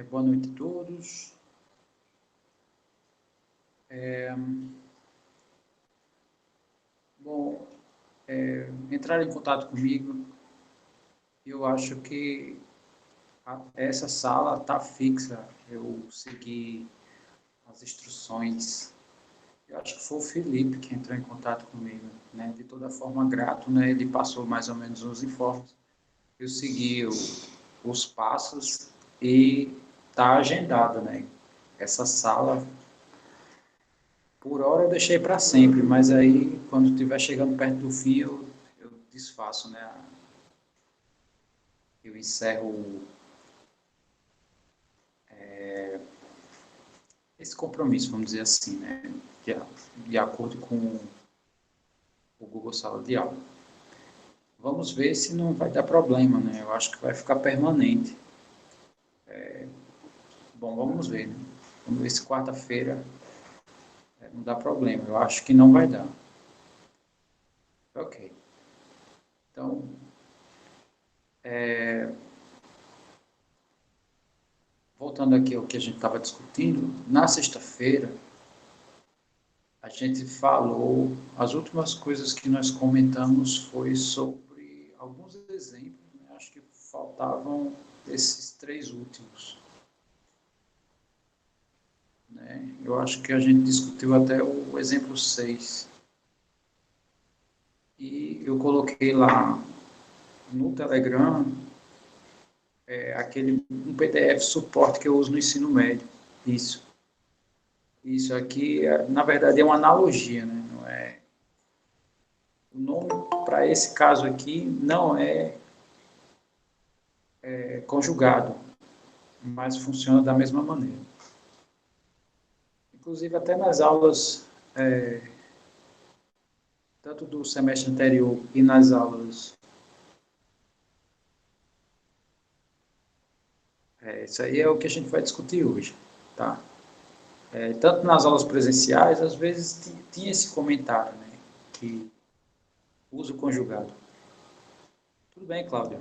Boa noite a todos. Bom, entrar em contato comigo, eu acho que essa sala está fixa. Eu segui as instruções. Eu acho que foi o Felipe que entrou em contato comigo, né? De toda forma, grato, né? Ele passou mais ou menos os informes. Eu segui os passos e está agendado, né? Essa sala, por hora eu deixei para sempre, mas aí quando estiver chegando perto do fim eu desfaço, né? Eu encerro esse compromisso, vamos dizer assim, né? De acordo com o Google Sala de Aula. Vamos ver se não vai dar problema, né? Eu acho que vai ficar permanente. Bom, vamos ver, né? Vamos ver se quarta-feira não dá problema. Eu acho que não vai dar. Ok. Então, voltando aqui ao que a gente estava discutindo, na sexta-feira, a gente falou, as últimas coisas que nós comentamos foi sobre alguns exemplos, né? Acho que faltavam esses três últimos. Né? Eu acho que a gente discutiu até o exemplo 6. E eu coloquei lá no Telegram um PDF suporte que eu uso no ensino médio. Isso aqui, na verdade, é uma analogia, né? Não é, o nome para esse caso aqui não é conjugado, mas funciona da mesma maneira. Inclusive, até nas aulas, tanto do semestre anterior e nas aulas, isso aí é o que a gente vai discutir hoje, tá? Tanto nas aulas presenciais, às vezes tinha esse comentário, né, que uso conjugado. Tudo bem, Cláudio.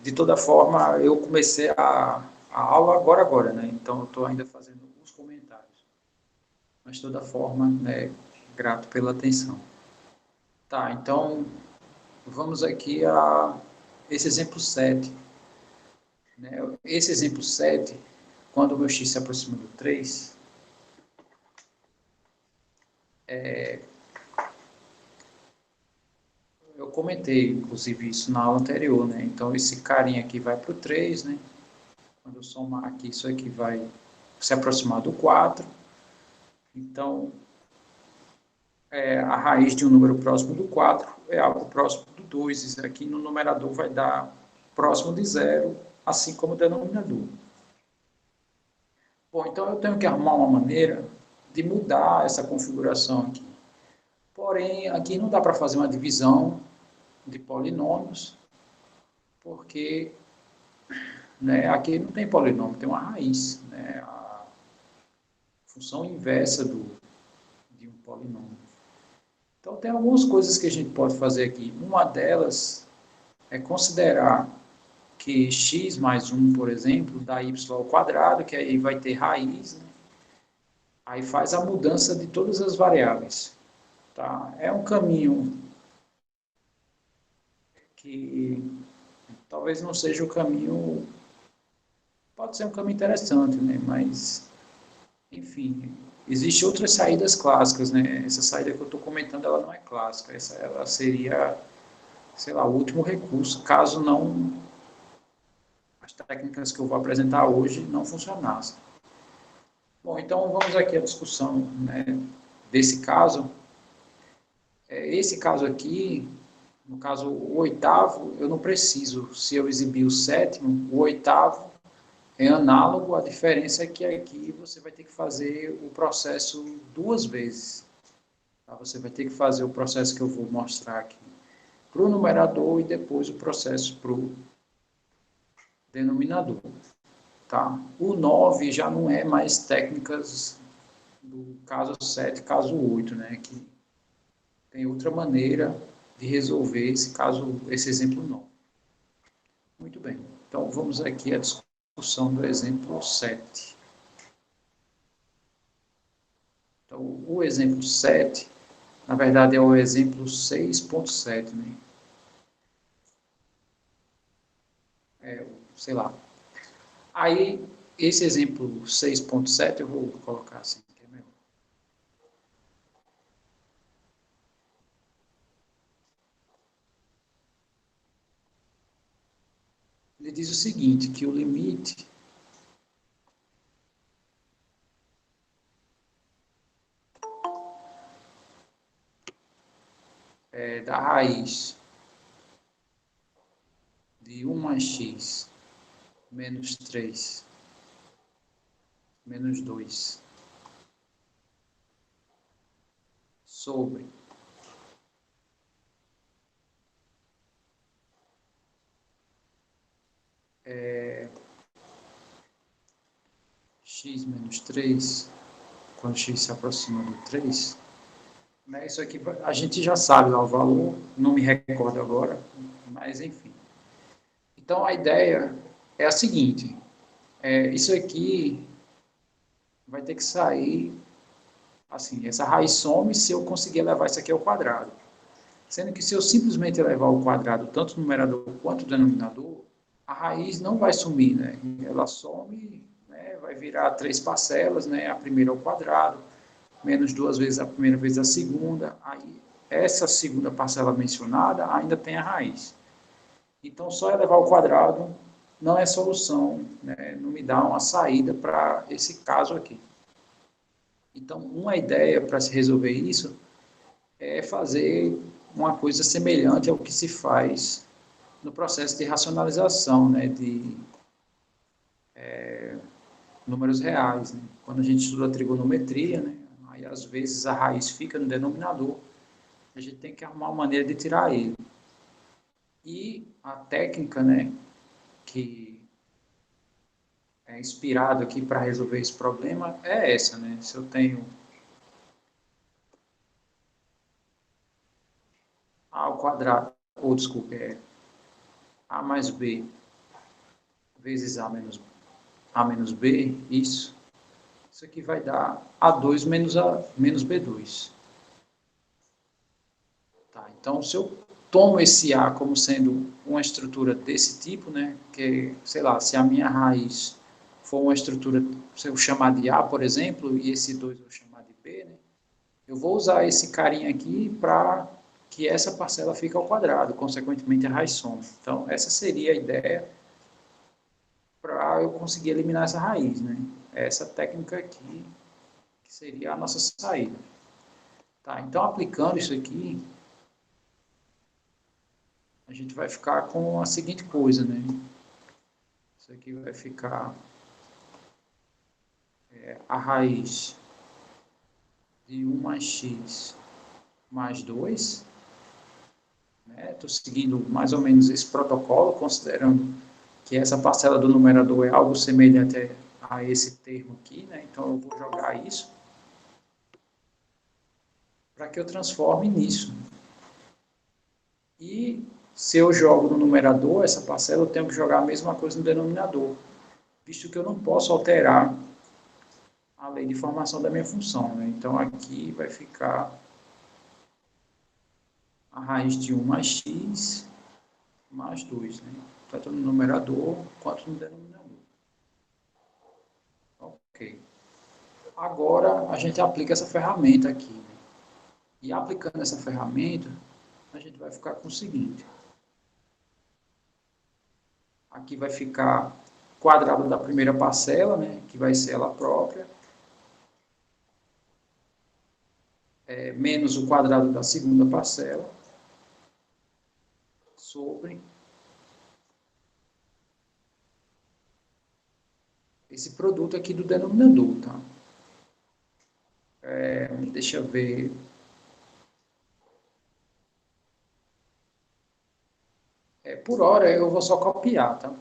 De toda forma, eu comecei a aula agora, né? Então, eu estou ainda fazendo os comentários. Mas, de toda forma, né, grato pela atenção. Tá, então, vamos aqui a esse exemplo 7. Né? Esse exemplo 7, quando o meu x se aproxima do 3, eu comentei, inclusive, isso na aula anterior, né? Então, esse carinha aqui vai para o 3, né? Quando eu somar aqui, isso aqui vai se aproximar do 4. Então, a raiz de um número próximo do 4 é algo próximo do 2. Isso aqui no numerador vai dar próximo de 0, assim como o denominador. Bom, então eu tenho que arrumar uma maneira de mudar essa configuração aqui. Porém, aqui não dá para fazer uma divisão de polinômios, porque, né, aqui não tem polinômio, tem uma raiz, né, a função inversa de um polinômio. Então, tem algumas coisas que a gente pode fazer aqui. Uma delas é considerar que x mais 1, por exemplo, dá y ao quadrado, que aí vai ter raiz, né? Aí faz a mudança de todas as variáveis. Tá? É um caminho que talvez não seja o caminho, pode ser um caminho interessante, né? Mas, enfim, existem outras saídas clássicas, né? Essa saída que eu estou comentando, ela não é clássica, ela seria, sei lá, o último recurso, caso não as técnicas que eu vou apresentar hoje não funcionassem. Bom, então vamos aqui à discussão, né, desse caso. Esse caso aqui, no caso o oitavo, eu não preciso, se eu exibir o sétimo, o oitavo é análogo, a diferença é que aqui você vai ter que fazer o processo duas vezes. Tá? Você vai ter que fazer o processo que eu vou mostrar aqui para o numerador e depois o processo para o denominador. Tá? O 9 já não é mais técnicas do caso 7, caso 8, né? Que tem outra maneira de resolver esse caso, esse exemplo 9. Muito bem. Então, vamos aqui à discussão. solução do exemplo 7. Então, o exemplo 7, na verdade, é o exemplo 6.7, né? Sei lá. Aí, esse exemplo 6.7, eu vou colocar assim, que é melhor. Ele diz o seguinte, que o limite da raiz de 1 mais x menos 3 menos 2 sobre x menos 3, quando x se aproxima do 3, né, isso aqui a gente já sabe lá o valor, não me recordo agora, mas enfim. Então a ideia é a seguinte, isso aqui vai ter que sair, assim, essa raiz some se eu conseguir levar isso aqui ao quadrado. Sendo que se eu simplesmente elevar ao quadrado tanto o numerador quanto o denominador, a raiz não vai sumir, né? Ela some, né? Vai virar 3 parcelas, né? A primeira ao quadrado, menos 2 vezes a primeira vezes a segunda. Aí, essa segunda parcela mencionada ainda tem a raiz. Então, só elevar ao quadrado não é solução, né? Não me dá uma saída para esse caso aqui. Então, uma ideia para se resolver isso é fazer uma coisa semelhante ao que se faz no processo de racionalização, né, de números reais. Né? Quando a gente estuda a trigonometria, né, aí às vezes a raiz fica no denominador, a gente tem que arrumar uma maneira de tirar ele. E a técnica, né, que é inspirada aqui para resolver esse problema é essa, né? Se eu tenho a ao quadrado, ou desculpe, a mais b vezes a menos b, isso aqui vai dar A2 menos B2. Tá, então, se eu tomo esse A como sendo uma estrutura desse tipo, né, que, sei lá, se a minha raiz for uma estrutura, se eu chamar de A, por exemplo, e esse 2 eu vou chamar de B, né, eu vou usar esse carinha aqui para que essa parcela fique ao quadrado, consequentemente a raiz some. Então, essa seria a ideia para eu conseguir eliminar essa raiz, né? Essa técnica aqui, que seria a nossa saída. Tá, então, aplicando isso aqui, a gente vai ficar com a seguinte coisa, né? Isso aqui vai ficar a raiz de 1 mais x mais 2. Estou seguindo mais ou menos esse protocolo, considerando que essa parcela do numerador é algo semelhante a esse termo aqui, né? Então eu vou jogar isso para que eu transforme nisso. E se eu jogo no numerador essa parcela, eu tenho que jogar a mesma coisa no denominador, visto que eu não posso alterar a lei de formação da minha função. Né? Então aqui vai ficar a raiz de 1 mais x mais 2, né? Tanto no numerador quanto no denominador. Ok. Agora a gente aplica essa ferramenta aqui. Né? E aplicando essa ferramenta, a gente vai ficar com o seguinte. Aqui vai ficar quadrado da primeira parcela, né, que vai ser ela própria, menos o quadrado da segunda parcela, sobre esse produto aqui do denominador. Tá? Deixa eu ver. Por hora eu vou só copiar, tá?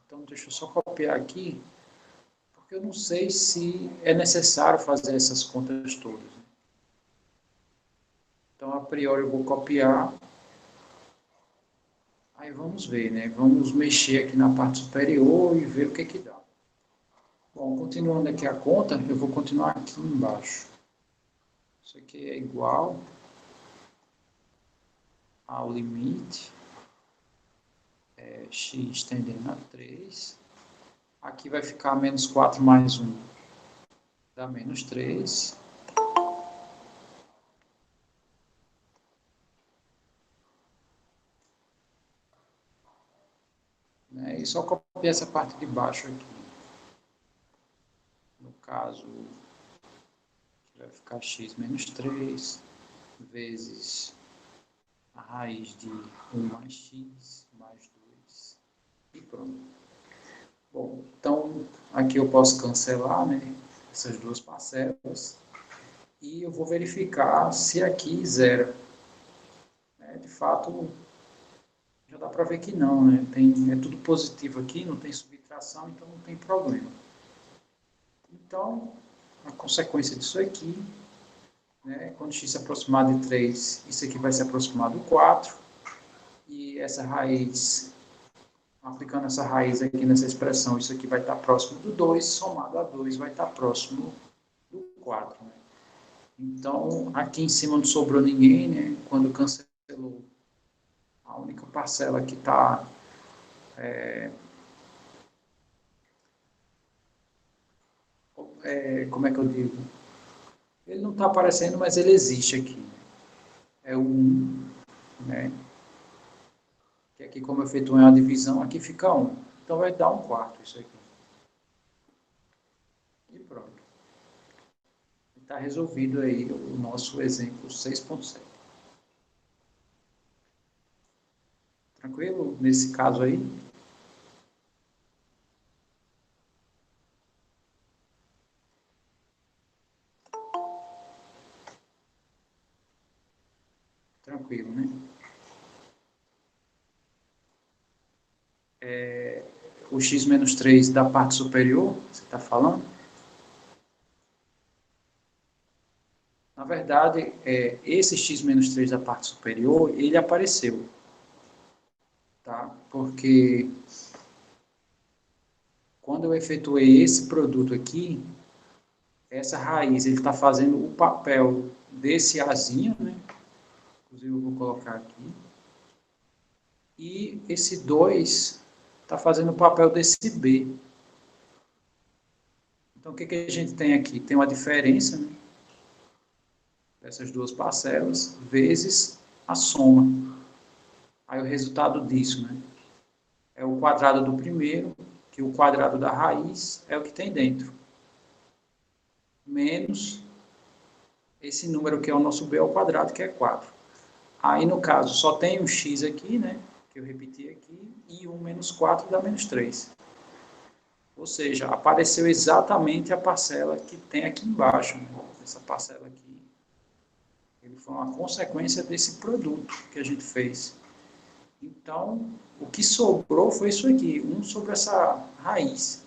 Então deixa eu só copiar aqui, porque eu não sei se é necessário fazer essas contas todas. Então, a priori, eu vou copiar. Aí vamos ver, né? Vamos mexer aqui na parte superior e ver o que dá. Bom, continuando aqui a conta, eu vou continuar aqui embaixo. Isso aqui é igual ao limite x tendendo a 3. Aqui vai ficar menos 4 mais 1, dá menos 3. Né? E só copiar essa parte de baixo aqui. No caso, vai ficar x menos 3 vezes a raiz de 1 mais x mais 2 e pronto. Bom, então aqui eu posso cancelar, né, essas duas parcelas e eu vou verificar se aqui zera. De fato, já dá para ver que não, né? É tudo positivo aqui, não tem subtração, então não tem problema. Então, a consequência disso aqui, né, quando x se aproximar de 3, isso aqui vai se aproximar do 4, e essa raiz, aplicando essa raiz aqui nessa expressão, isso aqui vai estar próximo do 2, somado a 2 vai estar próximo do 4. Né? Então, aqui em cima não sobrou ninguém, né? Quando cancelou, a única parcela que está como é que eu digo? Ele não está aparecendo, mas ele existe aqui. É o 1, né? Que aqui, como eu efetuei uma divisão, aqui fica 1. Então, vai dar 1/4 isso aqui. E pronto. Está resolvido aí o nosso exemplo 6.7. Tranquilo? Nesse caso aí? Tranquilo, né? O x menos 3 da parte superior, você está falando? Na verdade, esse x menos 3 da parte superior, ele apareceu. Tá? Porque quando eu efetuei esse produto aqui, essa raiz, ele está fazendo o papel desse Azinho, né? Inclusive eu vou colocar aqui. E esse 2 está fazendo o papel desse B. Então, o que a gente tem aqui? Tem uma diferença, né, dessas duas parcelas, vezes a soma. Aí o resultado disso, né, é o quadrado do primeiro, que o quadrado da raiz é o que tem dentro, menos esse número que é o nosso B ao quadrado, que é 4. Aí, no caso, só tem um x aqui, né, que eu repeti aqui, e 1 menos 4 dá menos 3. Ou seja, apareceu exatamente a parcela que tem aqui embaixo. Né? Essa parcela aqui, ele foi uma consequência desse produto que a gente fez. Então, o que sobrou foi isso aqui, 1 sobre essa raiz.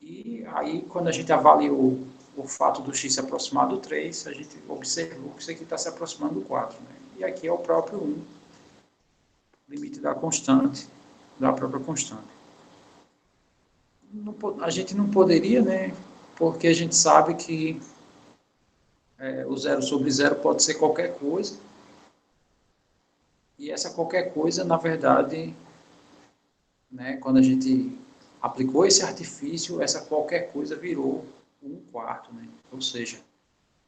E aí, quando a gente avaliou o fato do x se aproximar do 3, a gente observou que isso aqui está se aproximando do 4. Né? E aqui é o próprio 1, limite da constante, da própria constante. A gente não poderia, né? Porque a gente sabe que o 0 sobre 0 pode ser qualquer coisa. E essa qualquer coisa, na verdade, né, quando a gente aplicou esse artifício, essa qualquer coisa virou 1/4. Né? Ou seja,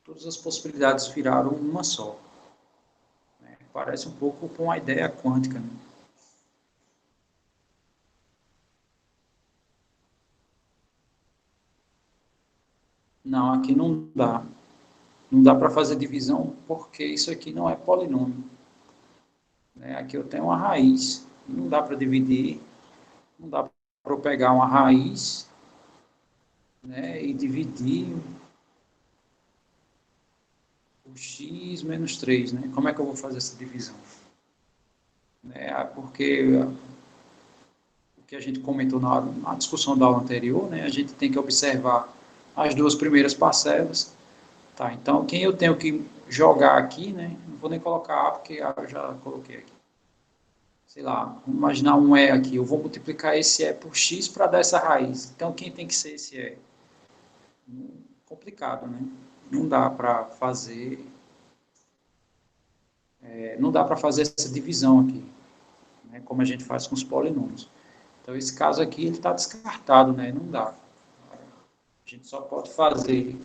todas as possibilidades viraram uma só. Né? Parece um pouco com a ideia quântica. Né? Não, aqui não dá. Não dá para fazer divisão porque isso aqui não é polinômio. Né? Aqui eu tenho uma raiz. Não dá para dividir. Não dá para eu pegar uma raiz, né, e dividir o x menos 3. Né? Como é que eu vou fazer essa divisão? Porque o que a gente comentou na discussão da aula anterior, né, a gente tem que observar as duas primeiras parcelas. Tá, então, quem eu tenho que jogar aqui, né, não vou nem colocar A, porque A eu já coloquei aqui. sei lá, vamos imaginar um E aqui, eu vou multiplicar esse E por X para dar essa raiz. Então, quem tem que ser esse E? Complicado, né? Não dá para fazer, não dá para fazer essa divisão aqui, né? Como a gente faz com os polinômios. Então, esse caso aqui, ele está descartado, né? Não dá. A gente só pode fazer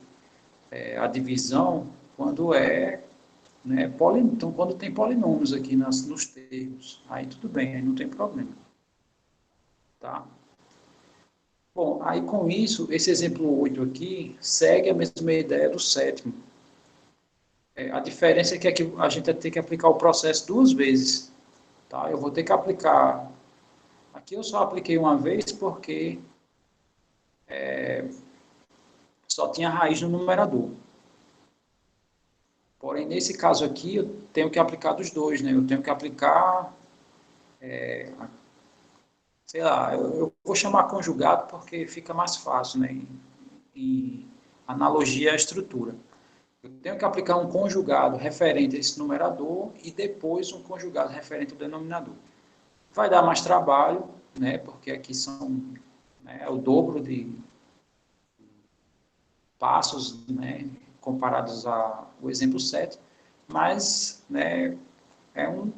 a divisão quando né, então, quando tem polinômios aqui nos termos. Aí tudo bem, aí não tem problema. Tá? Bom, aí com isso, esse exemplo 8 aqui segue a mesma ideia do sétimo. A diferença é que aqui a gente vai ter que aplicar o processo duas vezes. Tá? Eu vou ter que aplicar... Aqui eu só apliquei uma vez porque só tinha raiz no numerador. Porém, nesse caso aqui, eu tenho que aplicar dos dois, né? Eu tenho que aplicar, sei lá, eu vou chamar conjugado porque fica mais fácil, né? Em analogia à estrutura. Eu tenho que aplicar um conjugado referente a esse numerador e depois um conjugado referente ao denominador. Vai dar mais trabalho, né? Porque aqui são o dobro de passos, né? Comparados ao exemplo 7, mas, né? É um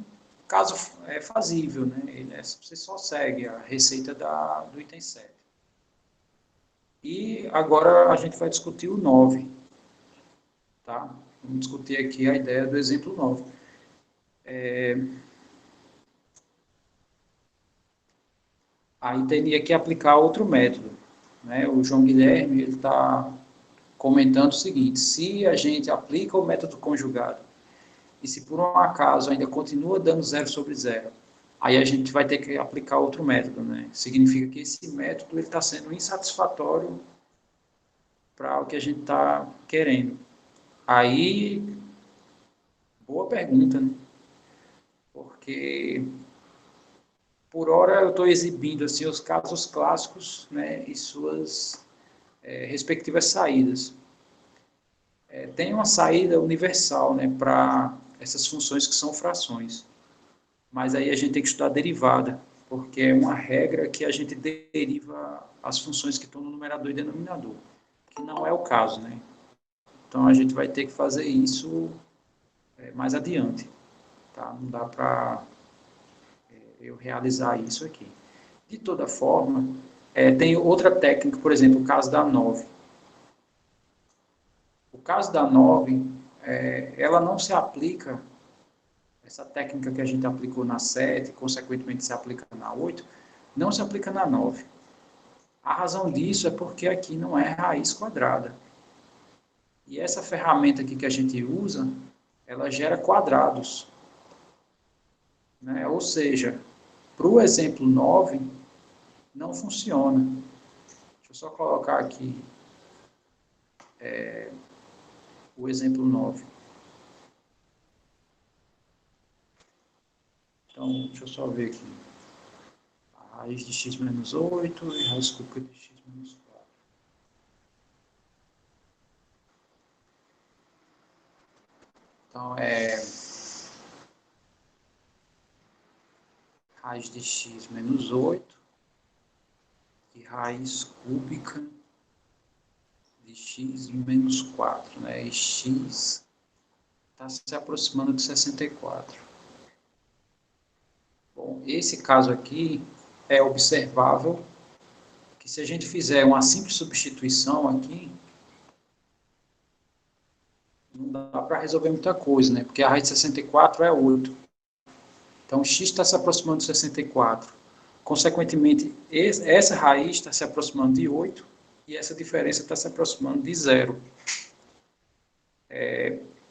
caso fazível, né? Você só segue a receita do item 7. E agora a gente vai discutir o 9, tá? Vamos discutir aqui a ideia do exemplo 9. Aí teria que aplicar outro método, né? O João Guilherme está comentando o seguinte: se a gente aplica o método conjugado e se por um acaso ainda continua dando zero sobre zero, aí a gente vai ter que aplicar outro método, né? Significa que esse método está sendo insatisfatório para o que a gente está querendo. Aí, boa pergunta, né? Porque por hora eu estou exibindo assim os casos clássicos, né, e suas respectivas saídas. Tem uma saída universal, né, para essas funções que são frações, mas aí a gente tem que estudar derivada, porque é uma regra que a gente deriva as funções que estão no numerador e denominador, que não é o caso, né? Então a gente vai ter que fazer isso mais adiante, tá? Não dá para eu realizar isso aqui. De toda forma, tem outra técnica, por exemplo, o caso da 9. O caso da 9, ela não se aplica, essa técnica que a gente aplicou na 7, consequentemente se aplica na 8, não se aplica na 9. A razão disso é porque aqui não é raiz quadrada. E essa ferramenta aqui que a gente usa, ela gera quadrados. Né? Ou seja, para o exemplo 9, não funciona. Deixa eu só colocar aqui o exemplo 9. Então, deixa eu só ver aqui. A raiz de x menos 8 e a raiz cúbica de x menos 4. Então, raiz de x menos 8 e raiz cúbica de x menos 4. Né? E x está se aproximando de 64. Bom, esse caso aqui é observável que se a gente fizer uma simples substituição aqui, não dá para resolver muita coisa, né? Porque a raiz de 64 é 8. Então, x está se aproximando de 64. Consequentemente, essa raiz está se aproximando de 8 e essa diferença está se aproximando de 0.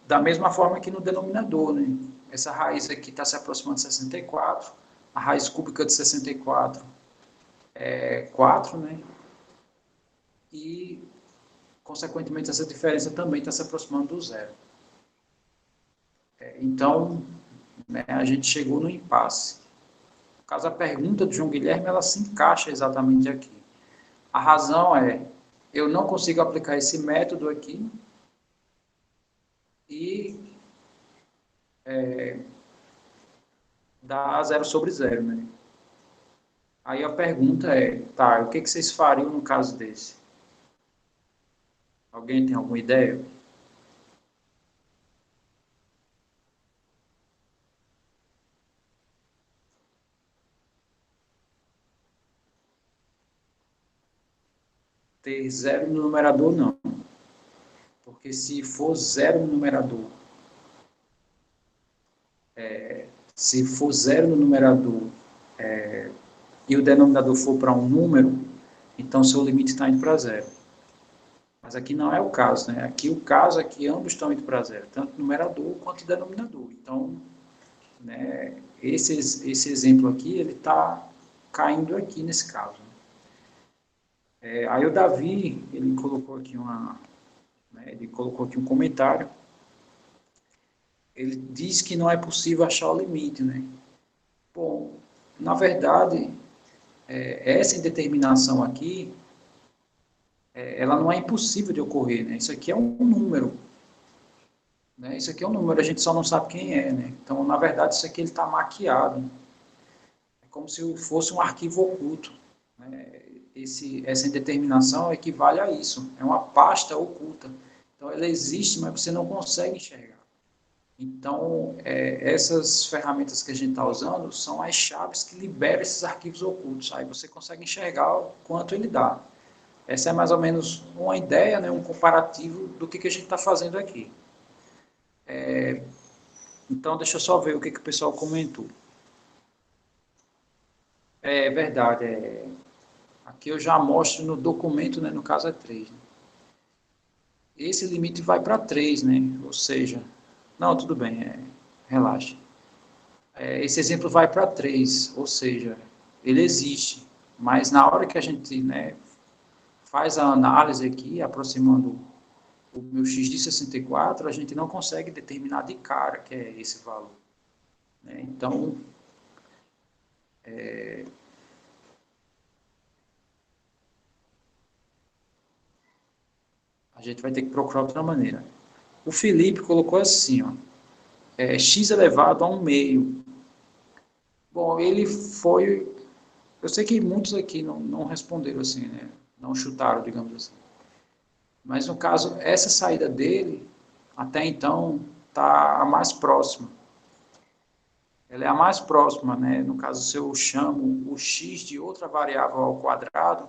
Da mesma forma que no denominador, né? Essa raiz aqui está se aproximando de 64, a raiz cúbica de 64 é 4, né? E, consequentemente, essa diferença também está se aproximando do 0. Então, né, a gente chegou no impasse. No caso, a pergunta do João Guilherme, ela se encaixa exatamente aqui. A razão é, eu não consigo aplicar esse método aqui e dá zero sobre zero, né? Aí a pergunta é, tá, o que que vocês fariam no caso desse? Alguém tem alguma ideia? Ter zero no numerador, não. Porque se for zero no numerador, se for zero no numerador e o denominador for para um número, então seu limite está indo para zero. Mas aqui não é o caso, né? Aqui o caso é que ambos estão indo para zero, tanto o numerador quanto o denominador. Então, né, esse exemplo aqui, ele está caindo aqui nesse caso. Aí o Davi, ele colocou aqui um comentário. Ele diz que não é possível achar o limite, né? Bom, na verdade, essa indeterminação aqui, ela não é impossível de ocorrer, né? Isso aqui é um número, né? Isso aqui é um número, a gente só não sabe quem é, né? Então, na verdade, isso aqui ele está maquiado. É como se fosse um arquivo oculto, né? Essa indeterminação equivale a isso. É uma pasta oculta. Então, ela existe, mas você não consegue enxergar. Então, essas ferramentas que a gente está usando são as chaves que liberam esses arquivos ocultos. Aí você consegue enxergar o quanto ele dá. Essa é mais ou menos uma ideia, né, um comparativo do que a gente está fazendo aqui. Então, deixa eu só ver o que o pessoal comentou. É verdade. Aqui eu já mostro no documento, né, no caso é 3. Né? Esse limite vai para 3, né? Ou seja, não, tudo bem, relaxa. Esse exemplo vai para 3, ou seja, ele existe, mas na hora que a gente, né, faz a análise aqui, aproximando o meu x de 64, a gente não consegue determinar de cara que é esse valor. Né? Então, a gente vai ter que procurar outra maneira. O Felipe colocou assim, ó, x elevado a 1 meio. Bom, ele foi... Eu sei que muitos aqui não responderam assim, né? Não chutaram, digamos assim. Mas, no caso, essa saída dele, até então, está a mais próxima. Ela é a mais próxima, né? No caso, se eu chamo o x de outra variável ao quadrado,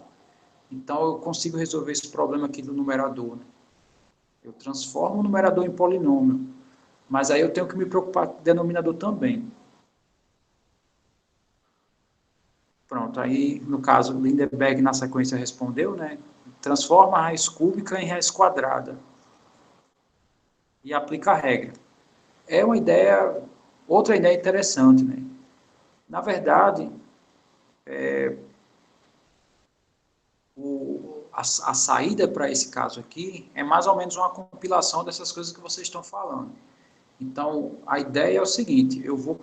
então eu consigo resolver esse problema aqui do numerador. Né? Eu transformo o numerador em polinômio, mas aí eu tenho que me preocupar com o denominador também. Pronto, aí, no caso, Lindeberg na sequência respondeu, né? Transforma a raiz cúbica em raiz quadrada e aplica a regra. É uma ideia, outra ideia interessante, né? Na verdade, a saída para esse caso aqui é mais ou menos uma compilação dessas coisas que vocês estão falando. Então, a ideia é o seguinte, eu vou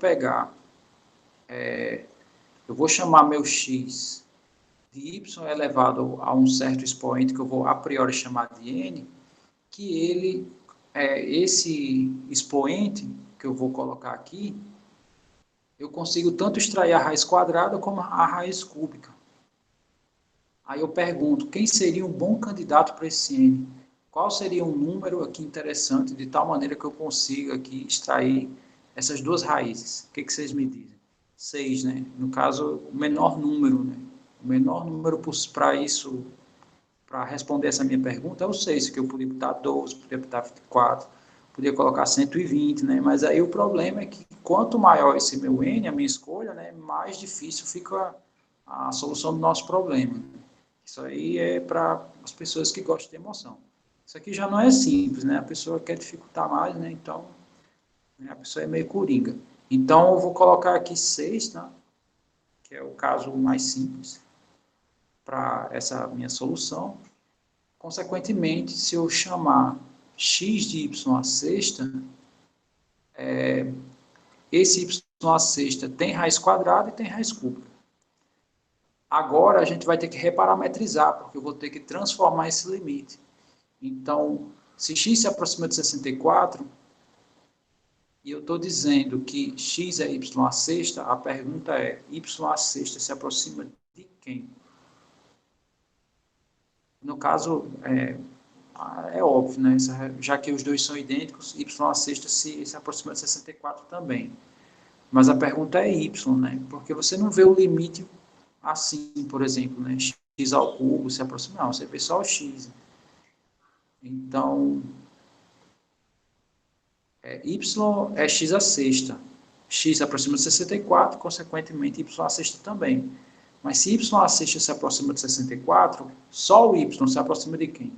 chamar meu x de y elevado a um certo expoente que eu vou a priori chamar de n, que esse expoente que eu vou colocar aqui, eu consigo tanto extrair a raiz quadrada como a raiz cúbica. Aí eu pergunto, quem seria um bom candidato para esse N? Qual seria um número aqui interessante, de tal maneira que eu consiga aqui extrair essas duas raízes? O que vocês me dizem? 6, né? No caso, o menor número, né? O menor número para isso, para responder essa minha pergunta é o 6, que eu podia botar 12, podia botar 24, podia colocar 120, né? Mas aí o problema é que quanto maior esse meu N, a minha escolha, né? Mais difícil fica a solução do nosso problema. Isso aí é para as pessoas que gostam de emoção. Isso aqui já não é simples, né? A pessoa quer dificultar mais, né? Então, né? A pessoa é meio coringa. Então, eu vou colocar aqui 6, tá? Que é o caso mais simples para essa minha solução. Consequentemente, se eu chamar x de y a sexta, esse y a sexta tem raiz quadrada e tem raiz cúbica. Agora, a gente vai ter que reparametrizar, porque eu vou ter que transformar esse limite. Então, se x se aproxima de 64, e eu estou dizendo que x é y à sexta, a pergunta é, y à sexta se aproxima de quem? No caso, é óbvio, né? Já que os dois são idênticos, y à sexta se aproxima de 64 também. Mas a pergunta é y, né? Porque você não vê o limite assim, por exemplo, né? X ao cubo se aproxima, não, você vê só o x. Então, y é x à sexta. X aproxima de 64, consequentemente y à sexta também. Mas se y à sexta se aproxima de 64, só o y se aproxima de quem?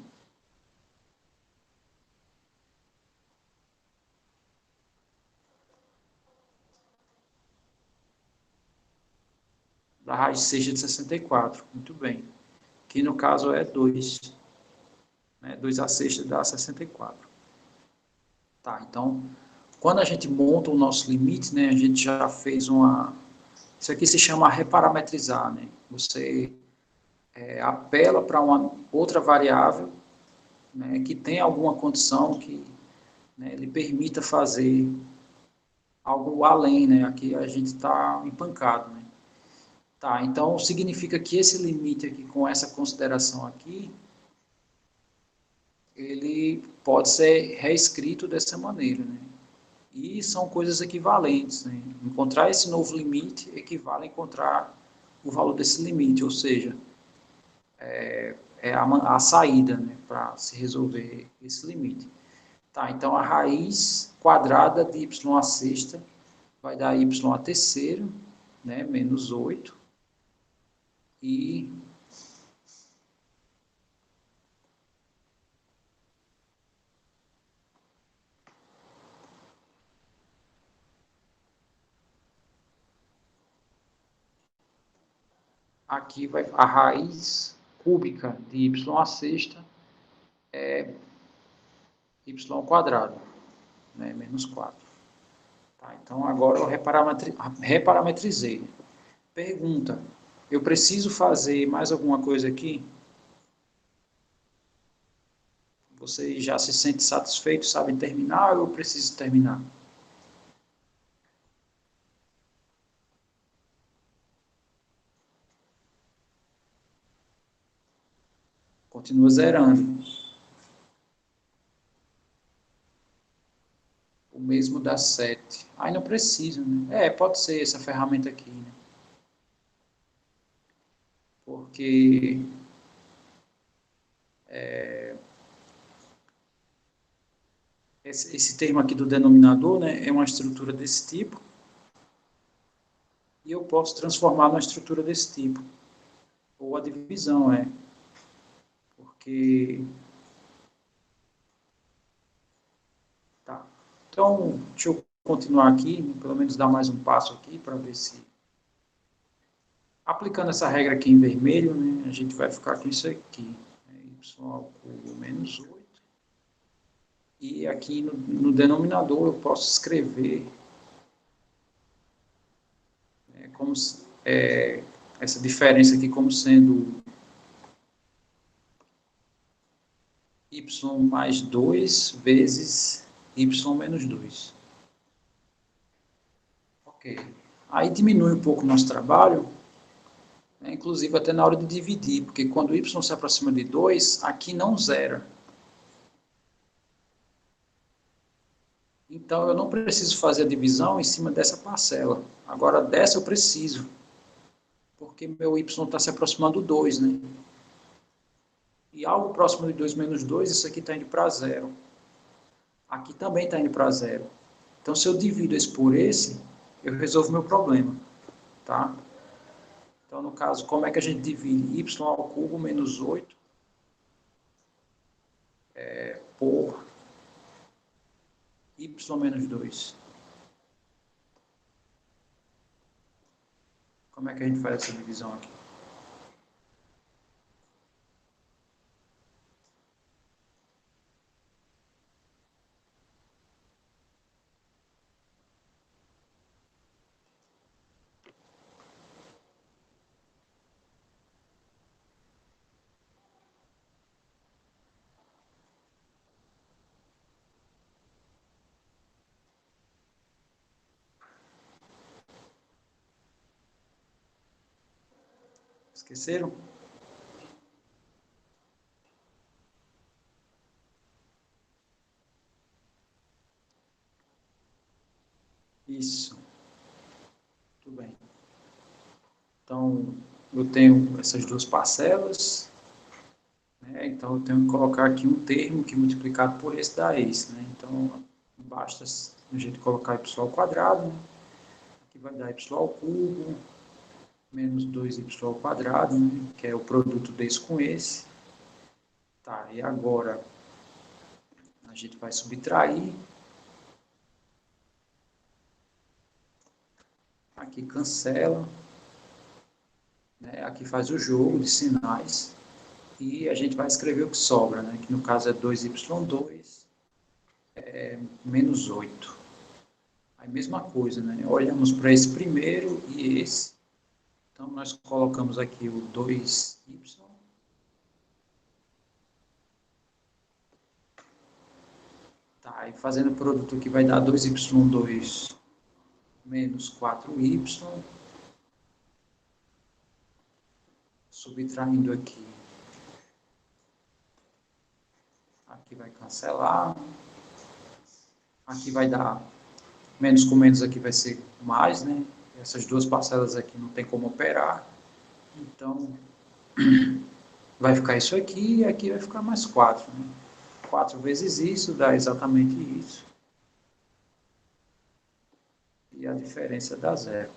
Da raiz sexta de 64. Muito bem. Que no caso é 2. Né? 2 à sexta dá 64. Tá, então, quando a gente monta o nosso limite, né, a gente já fez uma... Isso aqui se chama reparametrizar, né? Você apela para uma outra variável, né, que tem alguma condição que, né, lhe permita fazer algo além, né? Aqui a gente está empancado, né? Tá, então significa que esse limite aqui, com essa consideração aqui, ele pode ser reescrito dessa maneira, né? E são coisas equivalentes, né? Encontrar esse novo limite equivale a encontrar o valor desse limite, ou seja, é a saída, né, para se resolver esse limite. Tá, então a raiz quadrada de y à sexta vai dar y à terceira, né, menos 8, e aqui vai a raiz cúbica de y à sexta é y ao quadrado, né, menos 4. Tá, então agora eu reparametrizei. Pergunta, eu preciso fazer mais alguma coisa aqui? Você já se sente satisfeito, sabe terminar ou eu preciso terminar? Continua zerando. O mesmo dá 7. Aí não precisa, né? Pode ser essa ferramenta aqui, né? Porque esse termo aqui do denominador, né, é uma estrutura desse tipo e eu posso transformar numa estrutura desse tipo. Ou a divisão, porque... Tá. Então, deixa eu continuar aqui, pelo menos dar mais um passo aqui para ver se... Aplicando essa regra aqui em vermelho, né, a gente vai ficar com isso aqui. Y ao cubo menos 8. E aqui no denominador eu posso escrever como essa diferença aqui como sendo y mais 2 vezes y menos 2. Ok. Aí diminui um pouco o nosso trabalho, né, inclusive até na hora de dividir, porque quando y se aproxima de 2, aqui não zera. Então eu não preciso fazer a divisão em cima dessa parcela. Agora dessa eu preciso, porque meu y está se aproximando do 2, né? E algo próximo de 2 menos 2, isso aqui está indo para zero. Aqui também está indo para zero. Então, se eu divido esse por esse, eu resolvo o meu problema. Tá? Então, no caso, como é que a gente divide y ao cubo menos 8 por y menos 2? Como é que a gente faz essa divisão aqui? Esqueceram? Isso. Muito bem. Então, eu tenho essas duas parcelas, né? Então, eu tenho que colocar aqui um termo que multiplicado por esse dá esse, né? Então, basta a gente colocar y ao quadrado, né? Aqui vai dar y ao cubo, menos 2y ao quadrado, né? Que é o produto desse com esse. Tá, e agora a gente vai subtrair. Aqui cancela, né? Aqui faz o jogo de sinais. E a gente vai escrever o que sobra, né? Que no caso é 2y2 menos 8. Aí mesma coisa, né? Olhamos para esse primeiro e esse. Então nós colocamos aqui o 2y. Tá, e fazendo o produto aqui vai dar 2y2 menos 4y. Subtraindo aqui. Aqui vai cancelar. Aqui vai dar menos com menos aqui vai ser mais, né? Essas duas parcelas aqui não tem como operar. Então, vai ficar isso aqui e aqui vai ficar mais 4. Né? 4 vezes isso dá exatamente isso. E a diferença dá zero.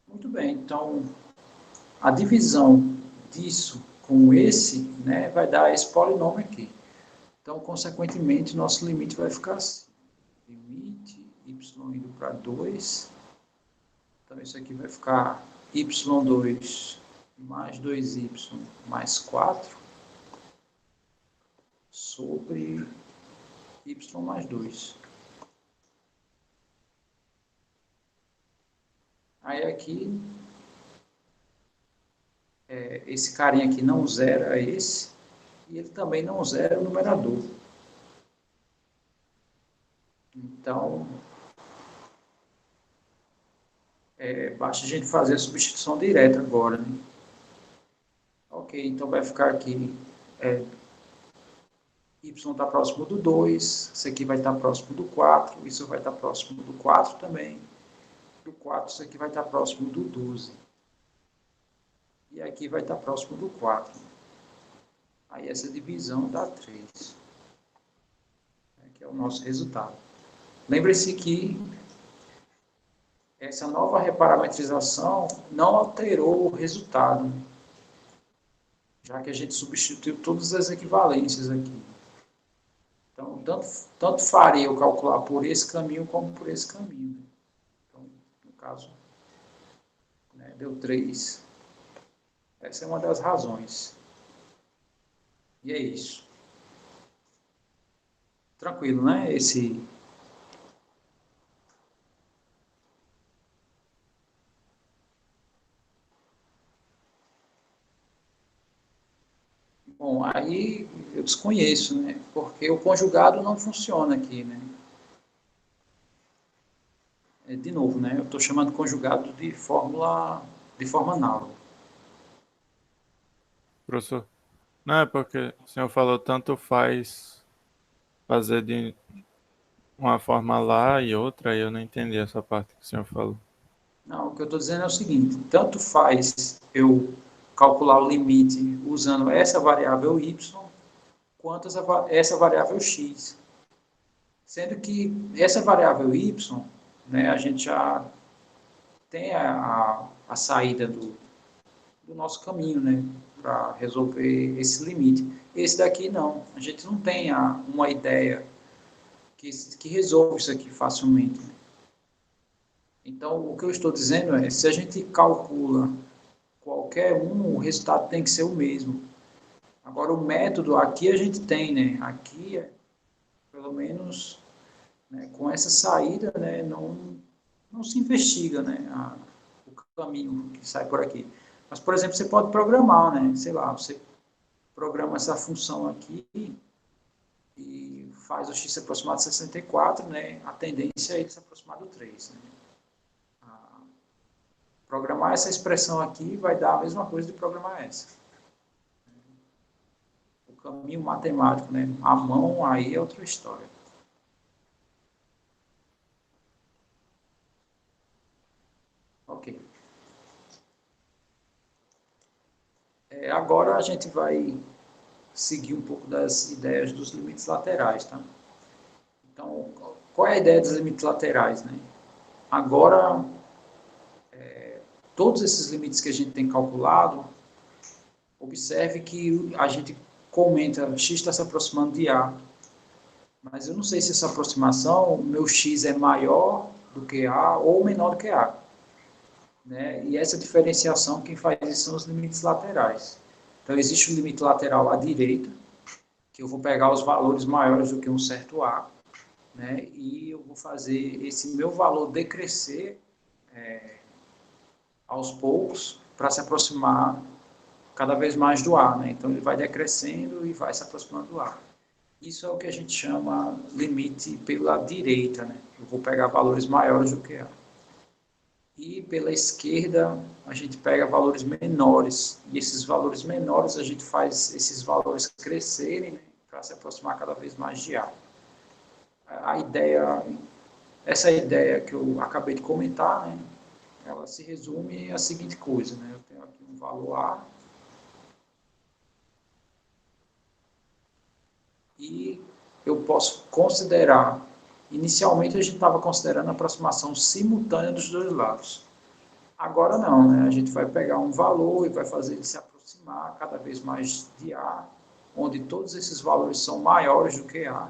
Muito bem, então a divisão disso com esse, né, vai dar esse polinômio aqui. Então, consequentemente, nosso limite vai ficar assim. Limite y indo para 2. Então, isso aqui vai ficar y2 mais 2y mais 4 sobre y mais 2. Aí aqui, esse carinha aqui não zera esse, e ele também não zera o numerador. Então, basta a gente fazer a substituição direta agora. Né? Ok, então vai ficar aqui, y está próximo do 2, isso aqui vai estar próximo do 4, isso vai estar próximo do 4 também, do 4 isso aqui vai estar próximo do 12. E aqui vai estar próximo do 4. Aí essa divisão dá 3. Que é o nosso resultado. Lembre-se que essa nova reparametrização não alterou o resultado, já que a gente substituiu todas as equivalências aqui. Então, tanto faria eu calcular por esse caminho como por esse caminho. Então, no caso, né, deu 3. Essa é uma das razões. E é isso. Tranquilo, né? Bom, aí eu desconheço, né? Porque o conjugado não funciona aqui, né? De novo, né? Eu estou chamando conjugado de forma análoga. Professor, não é porque o senhor falou tanto faz fazer de uma forma lá e outra, e eu não entendi essa parte que o senhor falou. Não, o que eu estou dizendo é o seguinte, tanto faz eu calcular o limite usando essa variável y, quanto essa variável x. Sendo que essa variável y, né, a gente já tem a saída do nosso caminho, né, para resolver esse limite. Esse daqui não, a gente não tem uma ideia que resolve isso aqui facilmente. Então, o que eu estou dizendo é, se a gente calcula qualquer um, o resultado tem que ser o mesmo. Agora, o método aqui a gente tem, né? Aqui, pelo menos, né, com essa saída, né, não se investiga, né, o caminho que sai por aqui. Mas, por exemplo, você pode programar, né? Sei lá, você programa essa função aqui e faz o x se aproximar de 64, né? A tendência é ele se aproximar do 3, né? Programar essa expressão aqui vai dar a mesma coisa de programar essa. O caminho matemático, né? A mão aí é outra história. Ok. Agora a gente vai seguir um pouco das ideias dos limites laterais, tá? Então, qual é a ideia dos limites laterais, né? Agora, todos esses limites que a gente tem calculado, observe que a gente comenta x está se aproximando de a, mas eu não sei se essa aproximação, meu x é maior do que a ou menor do que a. Né? E essa diferenciação, quem faz isso são os limites laterais. Então, existe o limite lateral à direita, que eu vou pegar os valores maiores do que um certo a, né? E eu vou fazer esse meu valor decrescer aos poucos para se aproximar cada vez mais do A, né? Então ele vai decrescendo e vai se aproximando do A. Isso é o que a gente chama limite pela direita, né? Eu vou pegar valores maiores do que A. E pela esquerda a gente pega valores menores, e esses valores menores a gente faz esses valores crescerem, né? Para se aproximar cada vez mais de A. A ideia, essa ideia que eu acabei de comentar, né? Ela se resume à seguinte coisa, né? Eu tenho aqui um valor A, e eu posso considerar, inicialmente a gente estava considerando a aproximação simultânea dos dois lados. Agora não, né? A gente vai pegar um valor e vai fazer ele se aproximar cada vez mais de A, onde todos esses valores são maiores do que A.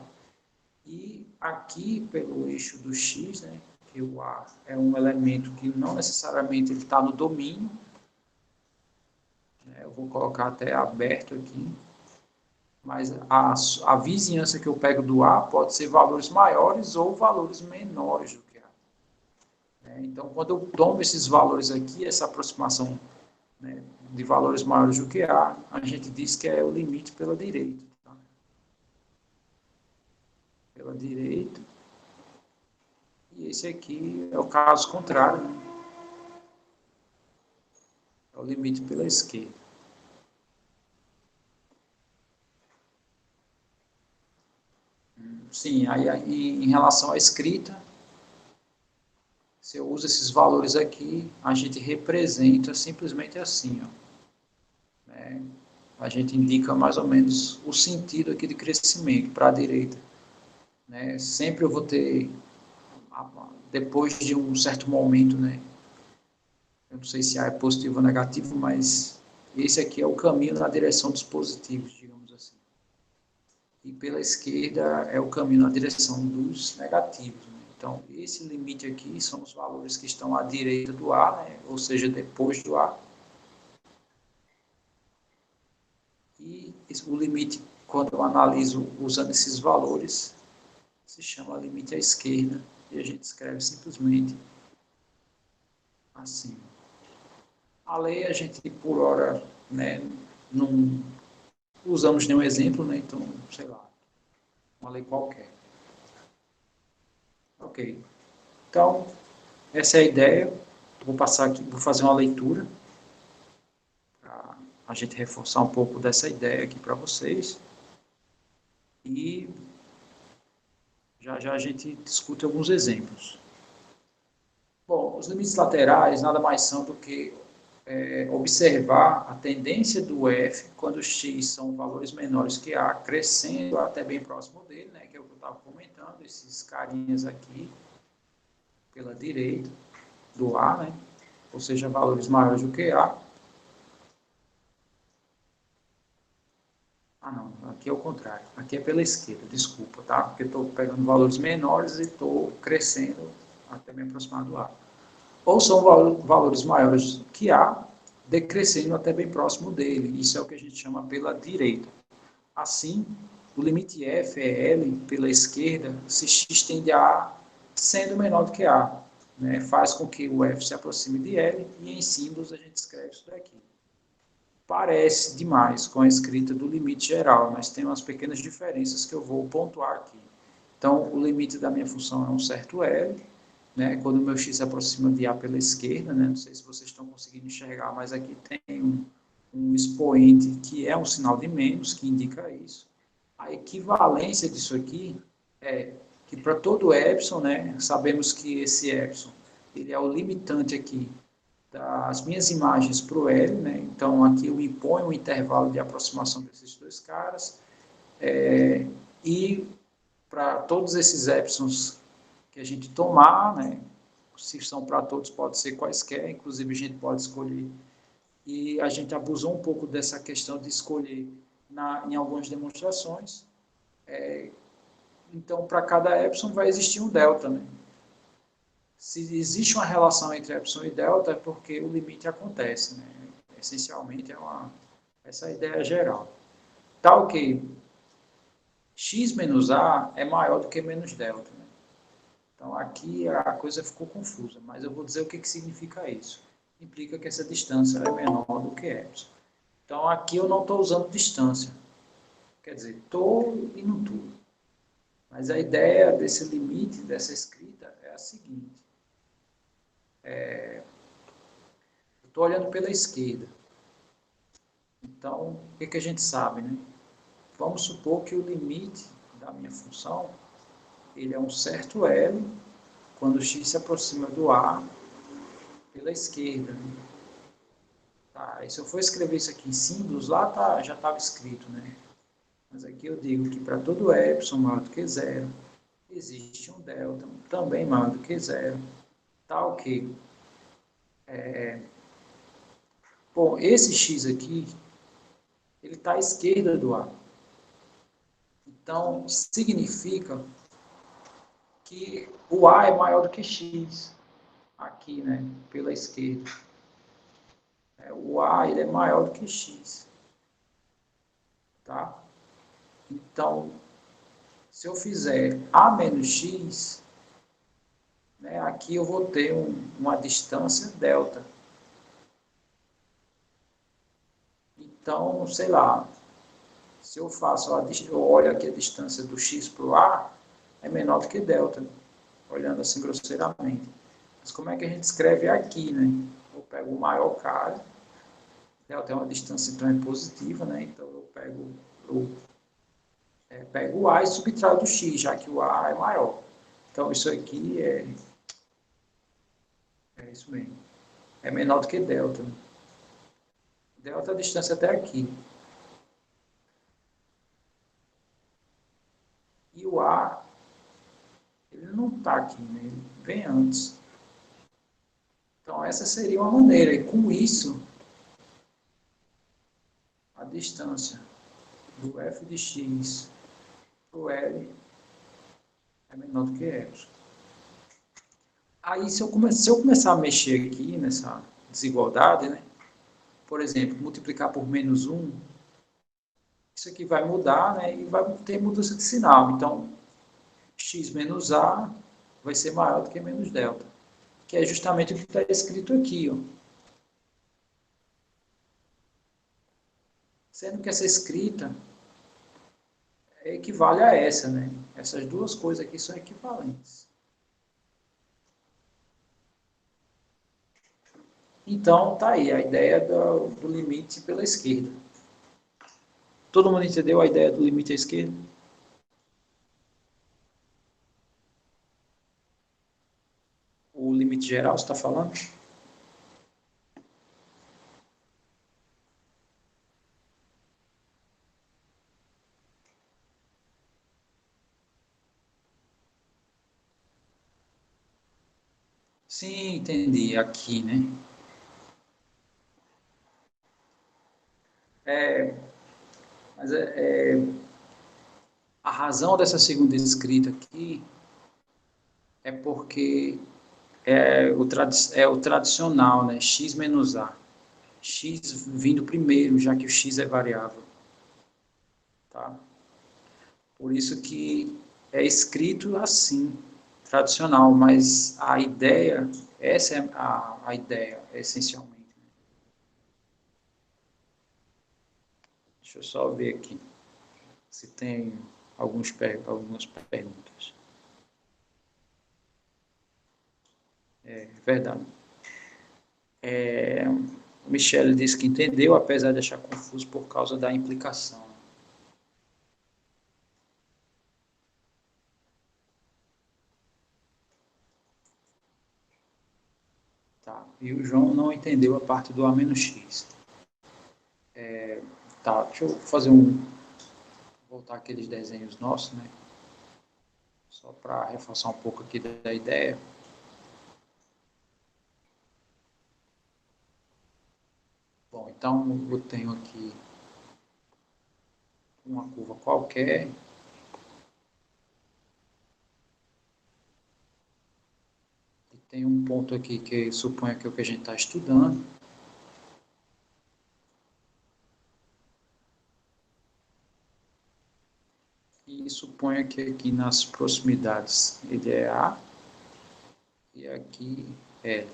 E aqui, pelo eixo do x, né, que o A é um elemento que não necessariamente ele está no domínio, né, eu vou colocar até aberto aqui, mas a vizinhança que eu pego do A pode ser valores maiores ou valores menores do que A. Então, quando eu tomo esses valores aqui, essa aproximação, né, de valores maiores do que a gente diz que é o limite pela direita. Tá? Pela direita. E esse aqui é o caso contrário, né? É o limite pela esquerda. Sim, aí em relação à escrita, se eu uso esses valores aqui, a gente representa simplesmente assim, ó, né? A gente indica mais ou menos o sentido aqui de crescimento para a direita, né? Sempre eu vou ter, depois de um certo momento, né? Eu não sei se A é positivo ou negativo, mas esse aqui é o caminho na direção dos positivos, digamos assim. E pela esquerda é o caminho na direção dos negativos, né? Então, esse limite aqui são os valores que estão à direita do A, né? Ou seja, depois do A. E o limite, quando eu analiso usando esses valores, se chama limite à esquerda, e a gente escreve simplesmente assim. A lei, a gente, por hora, né, não usamos nenhum exemplo, né? Então, sei lá, uma lei qualquer. Ok. Então, essa é a ideia. Vou passar aqui, vou fazer uma leitura para a gente reforçar um pouco dessa ideia aqui para vocês. E já já a gente discute alguns exemplos. Bom, os limites laterais nada mais são do que observar a tendência do f quando os x são valores menores que a, crescendo até bem próximo dele, né, que é o que eu estava comentando, esses carinhas aqui pela direita do a, né, ou seja, valores maiores do que a. Ah, não, aqui é o contrário, aqui é pela esquerda, desculpa, tá? Porque estou pegando valores menores e estou crescendo até bem aproximado do a. Ou são valores maiores que A, decrescendo até bem próximo dele. Isso é o que a gente chama pela direita. Assim, o limite f é L pela esquerda se x tende a A sendo menor do que A. Né? Faz com que o f se aproxime de L e em símbolos a gente escreve isso daqui. Parece demais com a escrita do limite geral, mas tem umas pequenas diferenças que eu vou pontuar aqui. Então, o limite da minha função é um certo L, né? Quando o meu x se aproxima de A pela esquerda, né? Não sei se vocês estão conseguindo enxergar, mas aqui tem um expoente que é um sinal de menos, que indica isso. A equivalência disso aqui é que para todo epsilon, né, sabemos que esse epsilon ele é o limitante aqui das minhas imagens para o L, né? Então aqui eu imponho um intervalo de aproximação desses dois caras, e para todos esses epsilons que a gente tomar, né, se são para todos, pode ser quaisquer, inclusive a gente pode escolher, e a gente abusou um pouco dessa questão de escolher em algumas demonstrações. Então, para cada epsilon vai existir um delta, né? Se existe uma relação entre epsilon e delta, é porque o limite acontece, né? Essencialmente, essa é a ideia geral. Tá ok. X menos A é maior do que menos delta, né? Então, aqui a coisa ficou confusa, mas eu vou dizer o que significa isso. Implica que essa distância é menor do que epsilon. Então, aqui eu não estou usando distância. Quer dizer, estou e não estou. Mas a ideia desse limite, dessa escrita, é a seguinte. Eu estou olhando pela esquerda. Então, o que a gente sabe, né? Vamos supor que o limite da minha função, ele é um certo L, quando x se aproxima do A pela esquerda. Né? Tá, e se eu for escrever isso aqui em símbolos, lá já estava escrito, né? Mas aqui eu digo que para todo epsilon maior do que zero, existe um delta também maior do que zero. Tá ok. Bom, esse x aqui, ele está à esquerda do A. Então, significa que o A é maior do que x. Aqui, né? Pela esquerda. O A ele é maior do que x. Tá? Então, se eu fizer A menos x, né, aqui eu vou ter uma distância delta. Então, sei lá, se eu faço eu olho aqui a distância do x para o A, é menor do que delta, olhando assim grosseiramente. Mas como é que a gente escreve aqui, né? Eu pego o maior cara, delta é uma distância, então é positiva, né? Então eu pego o A e subtraio do x, já que o A é maior. Então isso aqui é isso mesmo. É menor do que delta. Né? Delta é a distância até aqui. E o A, ele não está aqui, né? Ele vem antes. Então essa seria uma maneira. E com isso, a distância do f de x para o L é menor do que epsilon. Aí, se eu começar a mexer aqui nessa desigualdade, né? Por exemplo, multiplicar por menos 1, isso aqui vai mudar, né? E vai ter mudança de sinal. Então, x menos a vai ser maior do que menos delta, que é justamente o que está escrito aqui. Ó. Sendo que essa escrita equivale a essa, né? Essas duas coisas aqui são equivalentes. Então, tá aí a ideia do limite pela esquerda. Todo mundo entendeu a ideia do limite à esquerda? O limite geral, você está falando? Sim, entendi. Aqui, né? Mas a razão dessa segunda escrita aqui é porque é o tradicional, né? X menos A. X vindo primeiro, já que o X é variável. Tá? Por isso que é escrito assim, tradicional, mas a ideia, essa é a ideia, essencialmente. Deixa eu só ver aqui se tem algumas perguntas. Verdade. O Michele disse que entendeu, apesar de achar confuso por causa da implicação. Tá. E o João não entendeu a parte do A menos X. Tá, deixa eu voltar aqueles desenhos nossos, né? Só para reforçar um pouco aqui da ideia. Bom, então eu tenho aqui uma curva qualquer. E tem um ponto aqui que suponha que é o que a gente está estudando. E suponha que aqui nas proximidades ele é A e aqui é.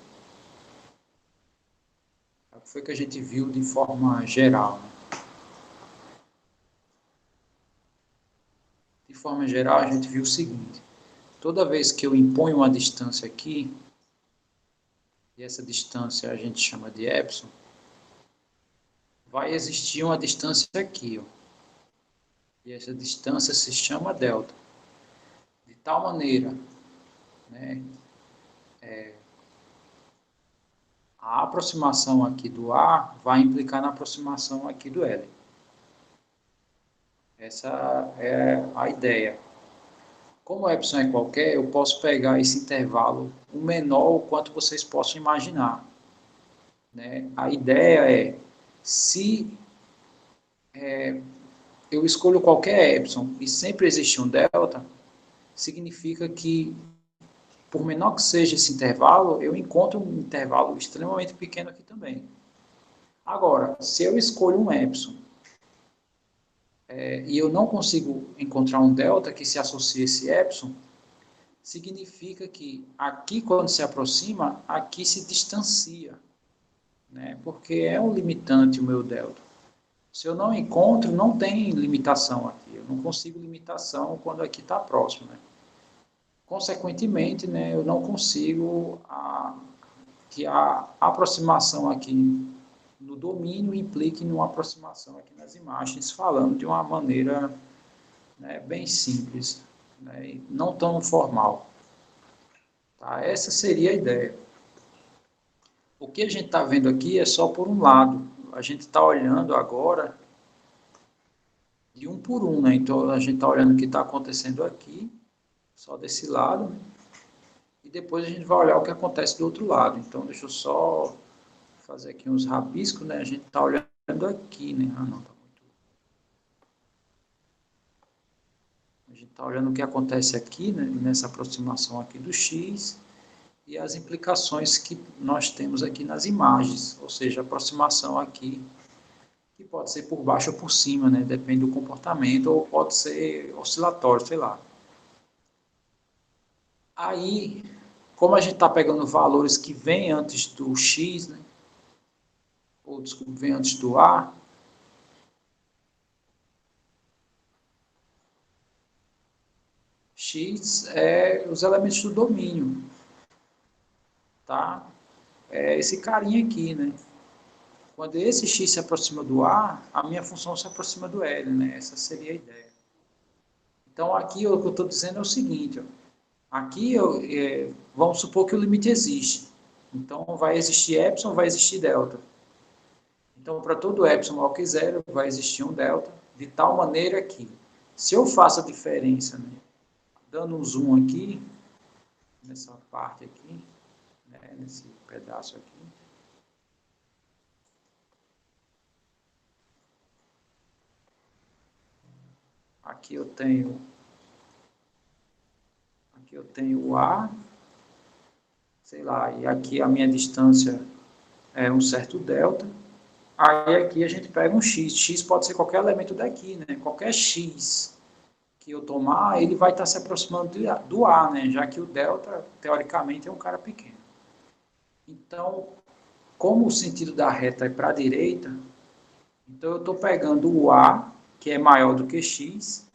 O que foi que a gente viu de forma geral, né? De forma geral, a gente viu o seguinte: toda vez que eu imponho uma distância aqui, e essa distância a gente chama de epsilon, vai existir uma distância aqui, ó, e essa distância se chama delta. De tal maneira, né, a aproximação aqui do A vai implicar na aproximação aqui do L. Essa é a ideia. Como o epsilon é qualquer, eu posso pegar esse intervalo o menor o quanto vocês possam imaginar. Né? A ideia é, se eu escolho qualquer epsilon e sempre existe um delta, significa que, por menor que seja esse intervalo, eu encontro um intervalo extremamente pequeno aqui também. Agora, se eu escolho um epsilon e eu não consigo encontrar um delta que se associe a esse epsilon, significa que aqui, quando se aproxima, aqui se distancia, né? Porque é um limitante o meu delta. Se eu não encontro, não tem limitação aqui. Eu não consigo limitação quando aqui está próximo, né? Consequentemente, né, eu não consigo que a aproximação aqui no domínio implique numa aproximação aqui nas imagens, falando de uma maneira, né, bem simples, né, e não tão formal. Tá? Essa seria a ideia. O que a gente está vendo aqui é só por um lado. A gente está olhando agora de um por um, né? Então a gente está olhando o que está acontecendo aqui, só desse lado, né? E depois a gente vai olhar o que acontece do outro lado. Então deixa eu só fazer aqui uns rabiscos, né? A gente está olhando aqui, né? Ah, não, tá muito. A gente está olhando o que acontece aqui, né? Nessa aproximação aqui do X e as implicações que nós temos aqui nas imagens, ou seja, a aproximação aqui, que pode ser por baixo ou por cima, né? Depende do comportamento, ou pode ser oscilatório, sei lá. Aí, como a gente está pegando valores que vêm antes do X, né? Ou, desculpa, vem antes do A, X é os elementos do domínio, tá? É esse carinha aqui, né? Quando esse X se aproxima do A minha função se aproxima do L, né? Essa seria a ideia. Então, aqui o que eu estou dizendo é o seguinte, ó. Aqui, vamos supor que o limite existe. Então, vai existir epsilon, vai existir delta. Então, para todo epsilon maior que zero, vai existir um delta, de tal maneira que, se eu faço a diferença, né, dando um zoom aqui, nessa parte aqui, né, nesse pedaço aqui, aqui eu tenho o A, sei lá, e aqui a minha distância é um certo delta. Aí aqui a gente pega um X. X pode ser qualquer elemento daqui, né? Qualquer X que eu tomar, ele vai estar se aproximando do A, né? Já que o delta, teoricamente, é um cara pequeno. Então, como o sentido da reta é para a direita, então eu estou pegando o A, que é maior do que X,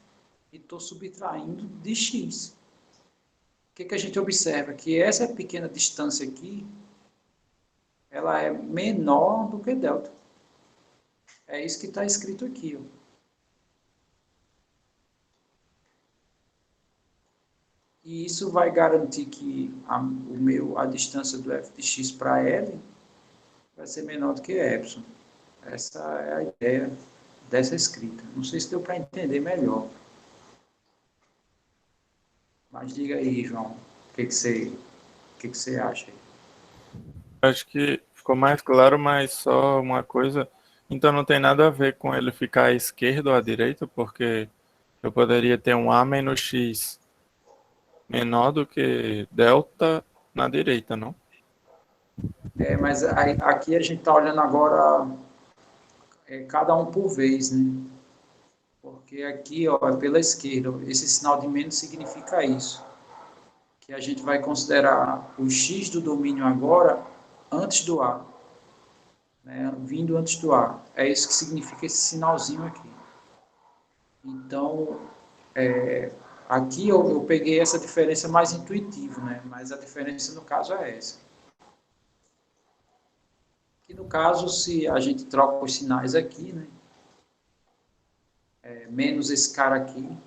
e estou subtraindo de X. que a gente observa? Que essa pequena distância aqui, ela é menor do que delta. É isso que está escrito aqui, ó. E isso vai garantir que a distância do f de x para L vai ser menor do que epsilon. Essa é a ideia dessa escrita. Não sei se deu para entender melhor. Mas diga aí, João, o que você acha aí? Acho que ficou mais claro, mas só uma coisa. Então não tem nada a ver com ele ficar à esquerda ou à direita, porque eu poderia ter um A menos X menor do que delta na direita, não? Mas aqui a gente está olhando agora cada um por vez, né? Porque aqui, ó, é pela esquerda. Esse sinal de menos significa isso. Que a gente vai considerar o x do domínio agora antes do A. Né? Vindo antes do A. É isso que significa esse sinalzinho aqui. Então, aqui eu peguei essa diferença mais intuitiva, né? Mas a diferença no caso é essa. Que no caso, se a gente troca os sinais aqui, né? Menos esse cara aqui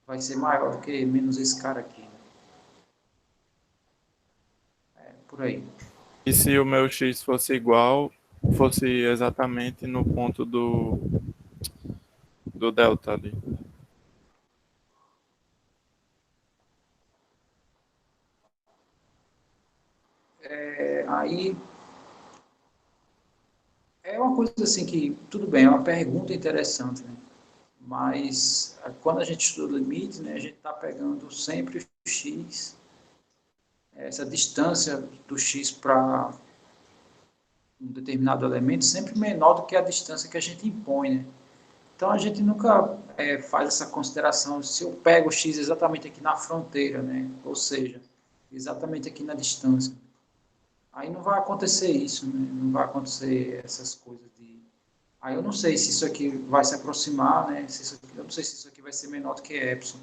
vai ser maior do que menos esse cara aqui. Né? Por aí. E se o meu X fosse igual, fosse exatamente no ponto do delta ali? Aí é uma coisa assim que, tudo bem, é uma pergunta interessante, né? Mas quando a gente estuda limites, né, a gente está pegando sempre o x, essa distância do x para um determinado elemento sempre menor do que a distância que a gente impõe, né? Então a gente nunca faz essa consideração se eu pego o x exatamente aqui na fronteira, né? Ou seja, exatamente aqui na distância. Aí não vai acontecer isso, né? Não vai acontecer essas coisas de... Aí eu não sei se isso aqui vai se aproximar, né? Eu não sei se isso aqui vai ser menor do que epsilon.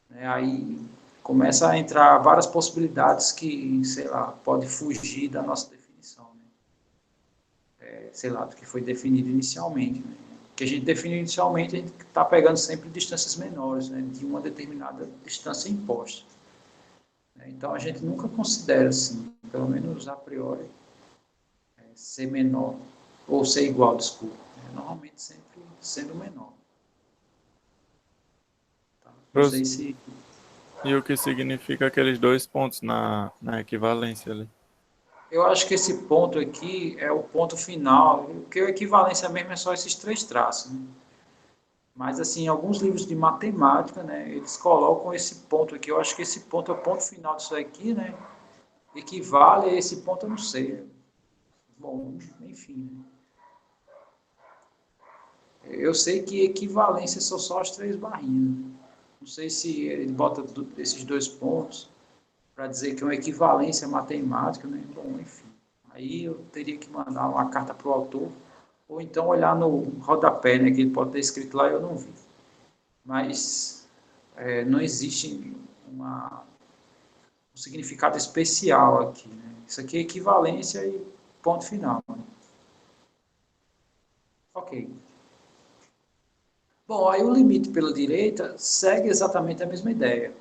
Né? Aí começa a entrar várias possibilidades que, sei lá, pode fugir da nossa definição, né? Sei lá, do que foi definido inicialmente, né? O que a gente definiu inicialmente, a gente está pegando sempre distâncias menores, né? De uma determinada distância imposta. Então a gente nunca considera assim, pelo menos a priori, ser menor, ou ser igual, desculpa. Normalmente sempre sendo menor. Tá? Não sei se... E o que significa aqueles dois pontos na equivalência ali? Eu acho que esse ponto aqui é o ponto final, porque a equivalência mesmo é só esses três traços. Né? Mas, assim, em alguns livros de matemática, né, eles colocam esse ponto aqui. Eu acho que esse ponto é o ponto final disso aqui, né? Equivale a esse ponto, eu não sei. Bom, enfim. Né? Eu sei que equivalência são só as três barrinhas. Não sei se ele bota esses dois pontos para dizer que é uma equivalência matemática, né? Bom, enfim. Aí eu teria que mandar uma carta para o autor, ou então olhar no rodapé, né? Que ele pode ter escrito lá e eu não vi. Mas não existe um significado especial aqui, né? Isso aqui é equivalência e ponto final. Né? Ok. Bom, aí o limite pela direita segue exatamente a mesma ideia.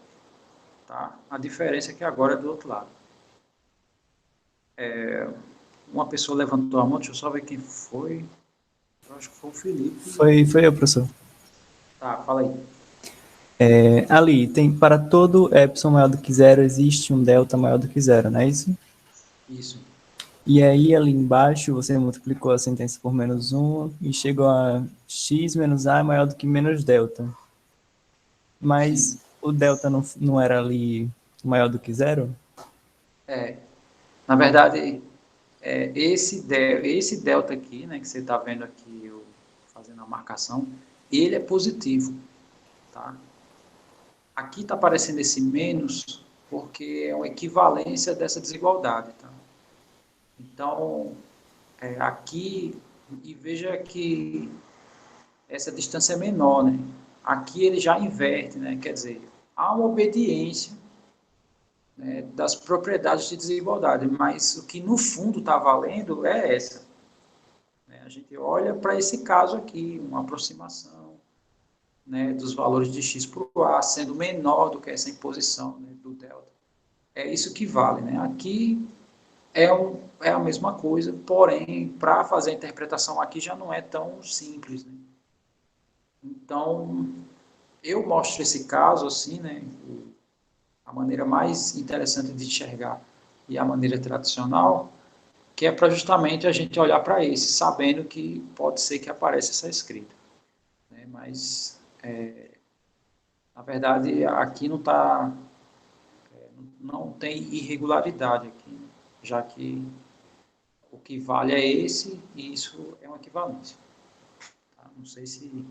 Tá? A diferença é que agora é do outro lado. Uma pessoa levantou a mão, deixa eu só ver quem foi. Eu acho que foi o Felipe. Foi eu, professor. Tá, fala aí. Ali, tem para todo epsilon maior do que zero, existe um delta maior do que zero, não é isso? Isso. E aí, ali embaixo, você multiplicou a sentença por menos 1 e chegou a x menos a maior do que menos delta. Mas Sim. o delta não era ali maior do que zero? Na verdade, esse delta aqui, né, que você está vendo aqui, eu fazendo a marcação, ele é positivo. Tá? Aqui está aparecendo esse menos porque é uma equivalência dessa desigualdade. Tá? Então, aqui, e veja que essa distância é menor, né? Aqui ele já inverte, né? Quer dizer, há uma obediência, né, das propriedades de desigualdade, mas o que no fundo está valendo é essa. Né? A gente olha para esse caso aqui, uma aproximação, né, dos valores de x por a sendo menor do que essa imposição, né, do delta. É isso que vale. Né? Aqui é a mesma coisa, porém, para fazer a interpretação aqui já não é tão simples. Né? Então, eu mostro esse caso assim, né, a maneira mais interessante de enxergar e a maneira tradicional, que é para justamente a gente olhar para esse, sabendo que pode ser que apareça essa escrita. Né? Mas, na verdade, aqui não tem irregularidade aqui, né? Já que o que vale é esse e isso é uma equivalência. Tá? Não sei se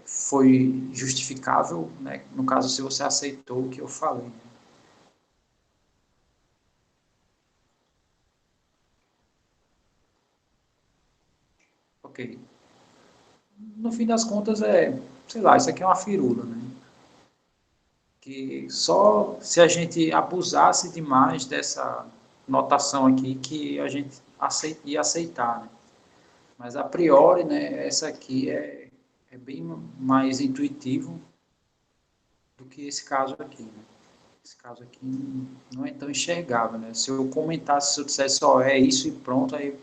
foi justificável, né? No caso, se você aceitou o que eu falei. Né? Ok. No fim das contas, sei lá, isso aqui é uma firula, né? Que só se a gente abusasse demais dessa notação aqui que a gente ia aceitar, né? Mas a priori, né, essa aqui é bem mais intuitivo do que esse caso aqui, né? Esse caso aqui não é tão enxergável, né? Se eu comentasse, se eu dissesse só é isso e pronto, aí,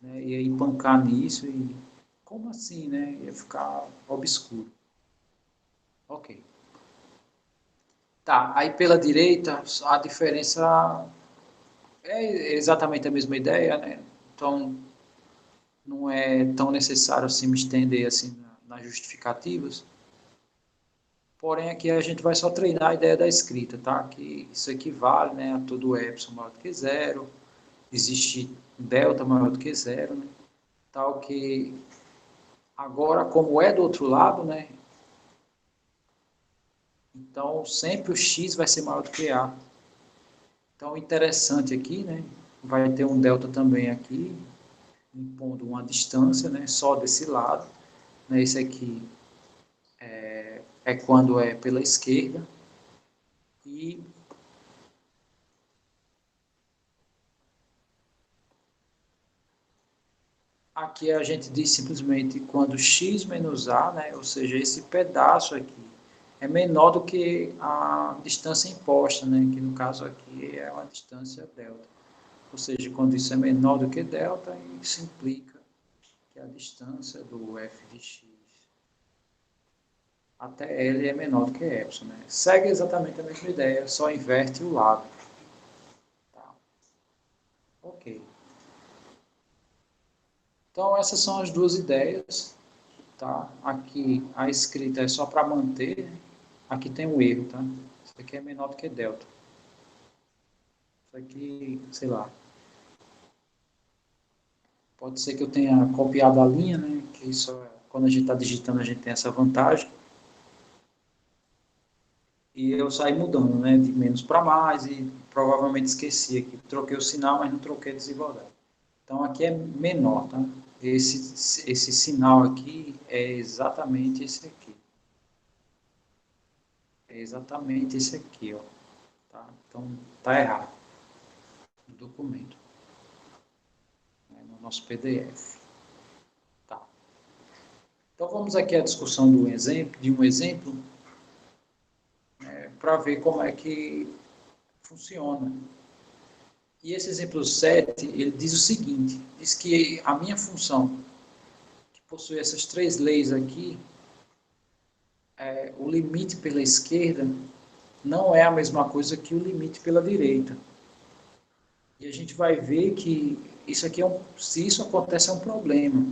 né, ia empancar nisso e como assim, né? Ia ficar obscuro. Ok. Tá, aí pela direita a diferença é exatamente a mesma ideia, né? Então não é tão necessário assim me estender assim nas justificativas. Porém, aqui a gente vai só treinar a ideia da escrita, tá? Que isso equivale, né, a todo epsilon maior do que zero, existe delta maior do que zero, né? Tal que agora, como é do outro lado, né? Então, sempre o x vai ser maior do que a. Então, interessante aqui, né? Vai ter um delta também aqui, impondo uma distância, né? Só desse lado. Né? Esse aqui é quando é pela esquerda. E aqui a gente diz simplesmente quando x menos a, né, ou seja, esse pedaço aqui é menor do que a distância imposta, né, que no caso aqui é uma distância delta. Ou seja, quando isso é menor do que delta, isso implica que a distância do f de x até L é menor do que epsilon. Né? Segue exatamente a mesma ideia, só inverte o lado. Tá. Ok. Então, essas são as duas ideias. Tá? Aqui a escrita é só para manter. Né? Aqui tem um erro. Tá? Isso aqui é menor do que delta. Isso aqui, sei lá. Pode ser que eu tenha copiado a linha, né? Que isso, quando a gente está digitando, a gente tem essa vantagem. E eu saí mudando, né, de menos para mais e provavelmente esqueci aqui. Troquei o sinal, mas não troquei a desigualdade. Então aqui é menor, tá? Esse sinal aqui é exatamente esse aqui. É exatamente esse aqui, ó. Tá? Então tá errado no documento, né, no nosso PDF. Tá. Então vamos aqui à discussão de um exemplo, para ver como é que funciona. E esse exemplo 7, ele diz o seguinte, diz que a minha função, que possui essas três leis aqui, o limite pela esquerda não é a mesma coisa que o limite pela direita. E a gente vai ver que isso aqui se isso acontece é um problema.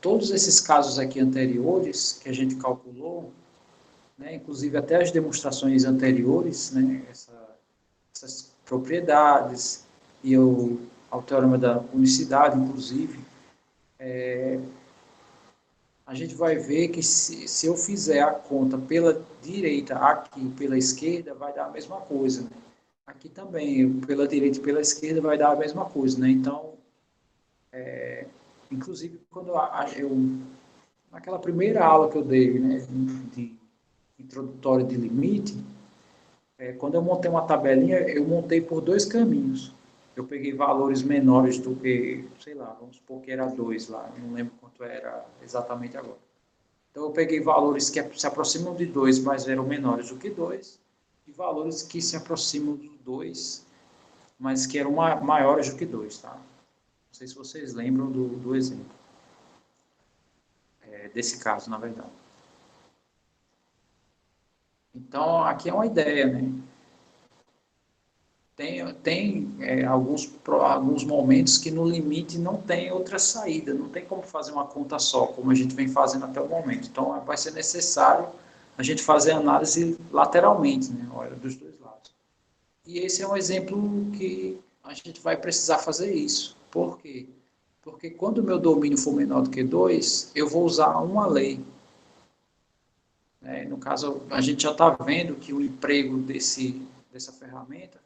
Todos esses casos aqui anteriores que a gente calculou, né, inclusive até as demonstrações anteriores, né, essas propriedades e ao teorema da unicidade, inclusive, a gente vai ver que se eu fizer a conta pela direita aqui e pela esquerda, vai dar a mesma coisa. Né? Aqui também, pela direita e pela esquerda, vai dar a mesma coisa. Né? Então, inclusive, quando eu naquela primeira aula que eu dei, né, de introdutória de limite, quando eu montei uma tabelinha, eu montei por dois caminhos. Eu peguei valores menores do que, sei lá, vamos supor que era 2 lá, eu não lembro quanto era exatamente agora. Então, eu peguei valores que se aproximam de 2, mas eram menores do que 2, e valores que se aproximam de 2, mas que eram maiores do que 2, tá? Não sei se vocês lembram do exemplo, desse caso, na verdade. Então, aqui é uma ideia, né? Tem alguns momentos que no limite não tem outra saída, não tem como fazer uma conta só, como a gente vem fazendo até o momento. Então, vai ser necessário a gente fazer análise lateralmente, né? Olha, dos dois lados. E esse é um exemplo que a gente vai precisar fazer isso. Por quê? Porque quando o meu domínio for menor do que 2, eu vou usar uma lei. No caso, a gente já está vendo que o emprego dessa ferramenta,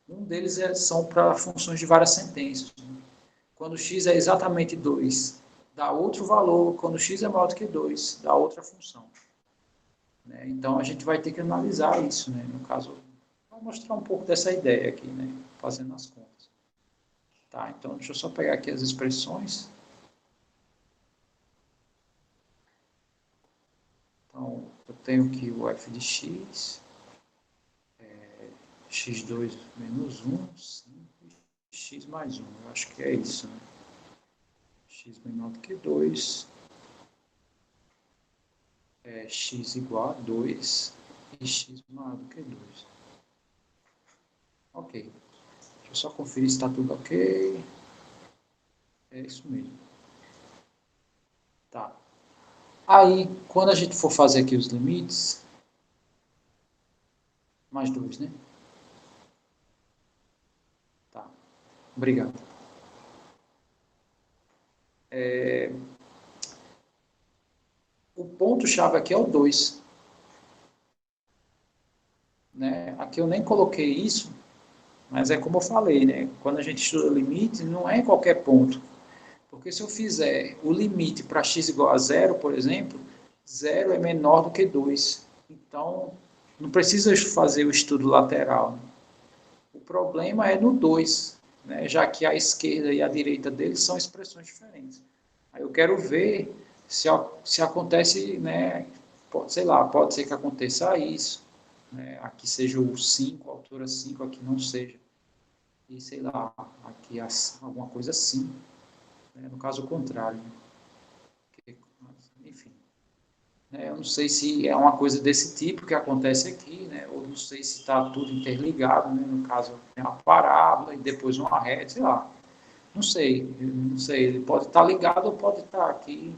um deles são para funções de várias sentenças. Quando x é exatamente 2, dá outro valor. Quando x é maior do que 2, dá outra função. Então, a gente vai ter que analisar isso. No caso, vou mostrar um pouco dessa ideia aqui, fazendo as contas. Tá, então, deixa eu só pegar aqui as expressões. Então, eu tenho aqui o f de x, x2 menos 1, 5, x mais 1. Eu acho que é isso, né? X menor do que 2, x igual a 2 e x maior do que 2. Ok. Deixa eu só conferir se está tudo ok. É isso mesmo. Tá. Aí, quando a gente for fazer aqui os limites, mais 2, né? Tá. Obrigado. O ponto-chave aqui é o 2. Aqui eu nem coloquei isso, mas é como eu falei, quando a gente estuda limite, não é em qualquer ponto. Porque se eu fizer o limite para x igual a 0, por exemplo, 0 é menor do que 2. Então, não precisa fazer o estudo lateral. O problema é no 2, já que a esquerda e a direita dele são expressões diferentes. Aí eu quero ver se acontece, sei lá, pode ser que aconteça isso. Aqui seja o 5, a altura 5, aqui não seja. E sei lá, aqui alguma coisa assim. No caso o contrário. Enfim. Eu não sei se é uma coisa desse tipo que acontece aqui, ou não sei se está tudo interligado, no caso tem uma parábola e depois uma reta, sei lá. Não sei, ele pode estar ligado ou pode estar aqui,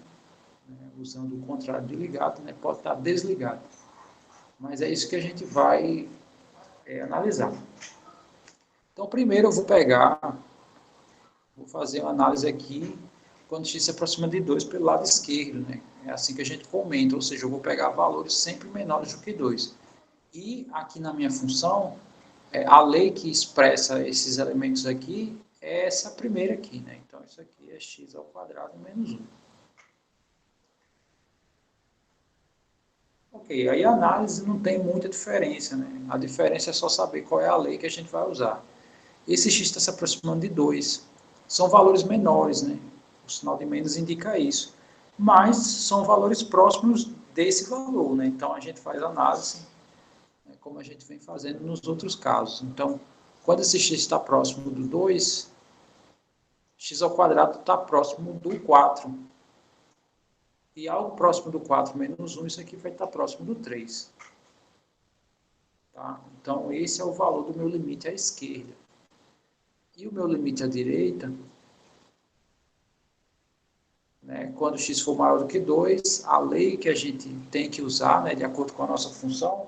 usando o contrário de ligado, pode estar desligado. Mas é isso que a gente vai analisar. Então, primeiro eu vou fazer uma análise aqui, quando x se aproxima de 2 pelo lado esquerdo, É assim que a gente comenta, ou seja, eu vou pegar valores sempre menores do que 2. E aqui na minha função, a lei que expressa esses elementos aqui é essa primeira aqui, Então, isso aqui é x ao quadrado menos 1. Ok, aí a análise não tem muita diferença, A diferença é só saber qual é a lei que a gente vai usar. Esse x está se aproximando de 2. São valores menores, O sinal de menos indica isso. Mas são valores próximos desse valor, Então, a gente faz análise, como a gente vem fazendo nos outros casos. Então, quando esse x está próximo do 2, x ao quadrado está próximo do 4. E algo próximo do 4 menos 1, isso aqui vai estar próximo do 3. Tá? Então, esse é o valor do meu limite à esquerda. E o meu limite à direita, quando x for maior do que 2, a lei que a gente tem que usar, de acordo com a nossa função,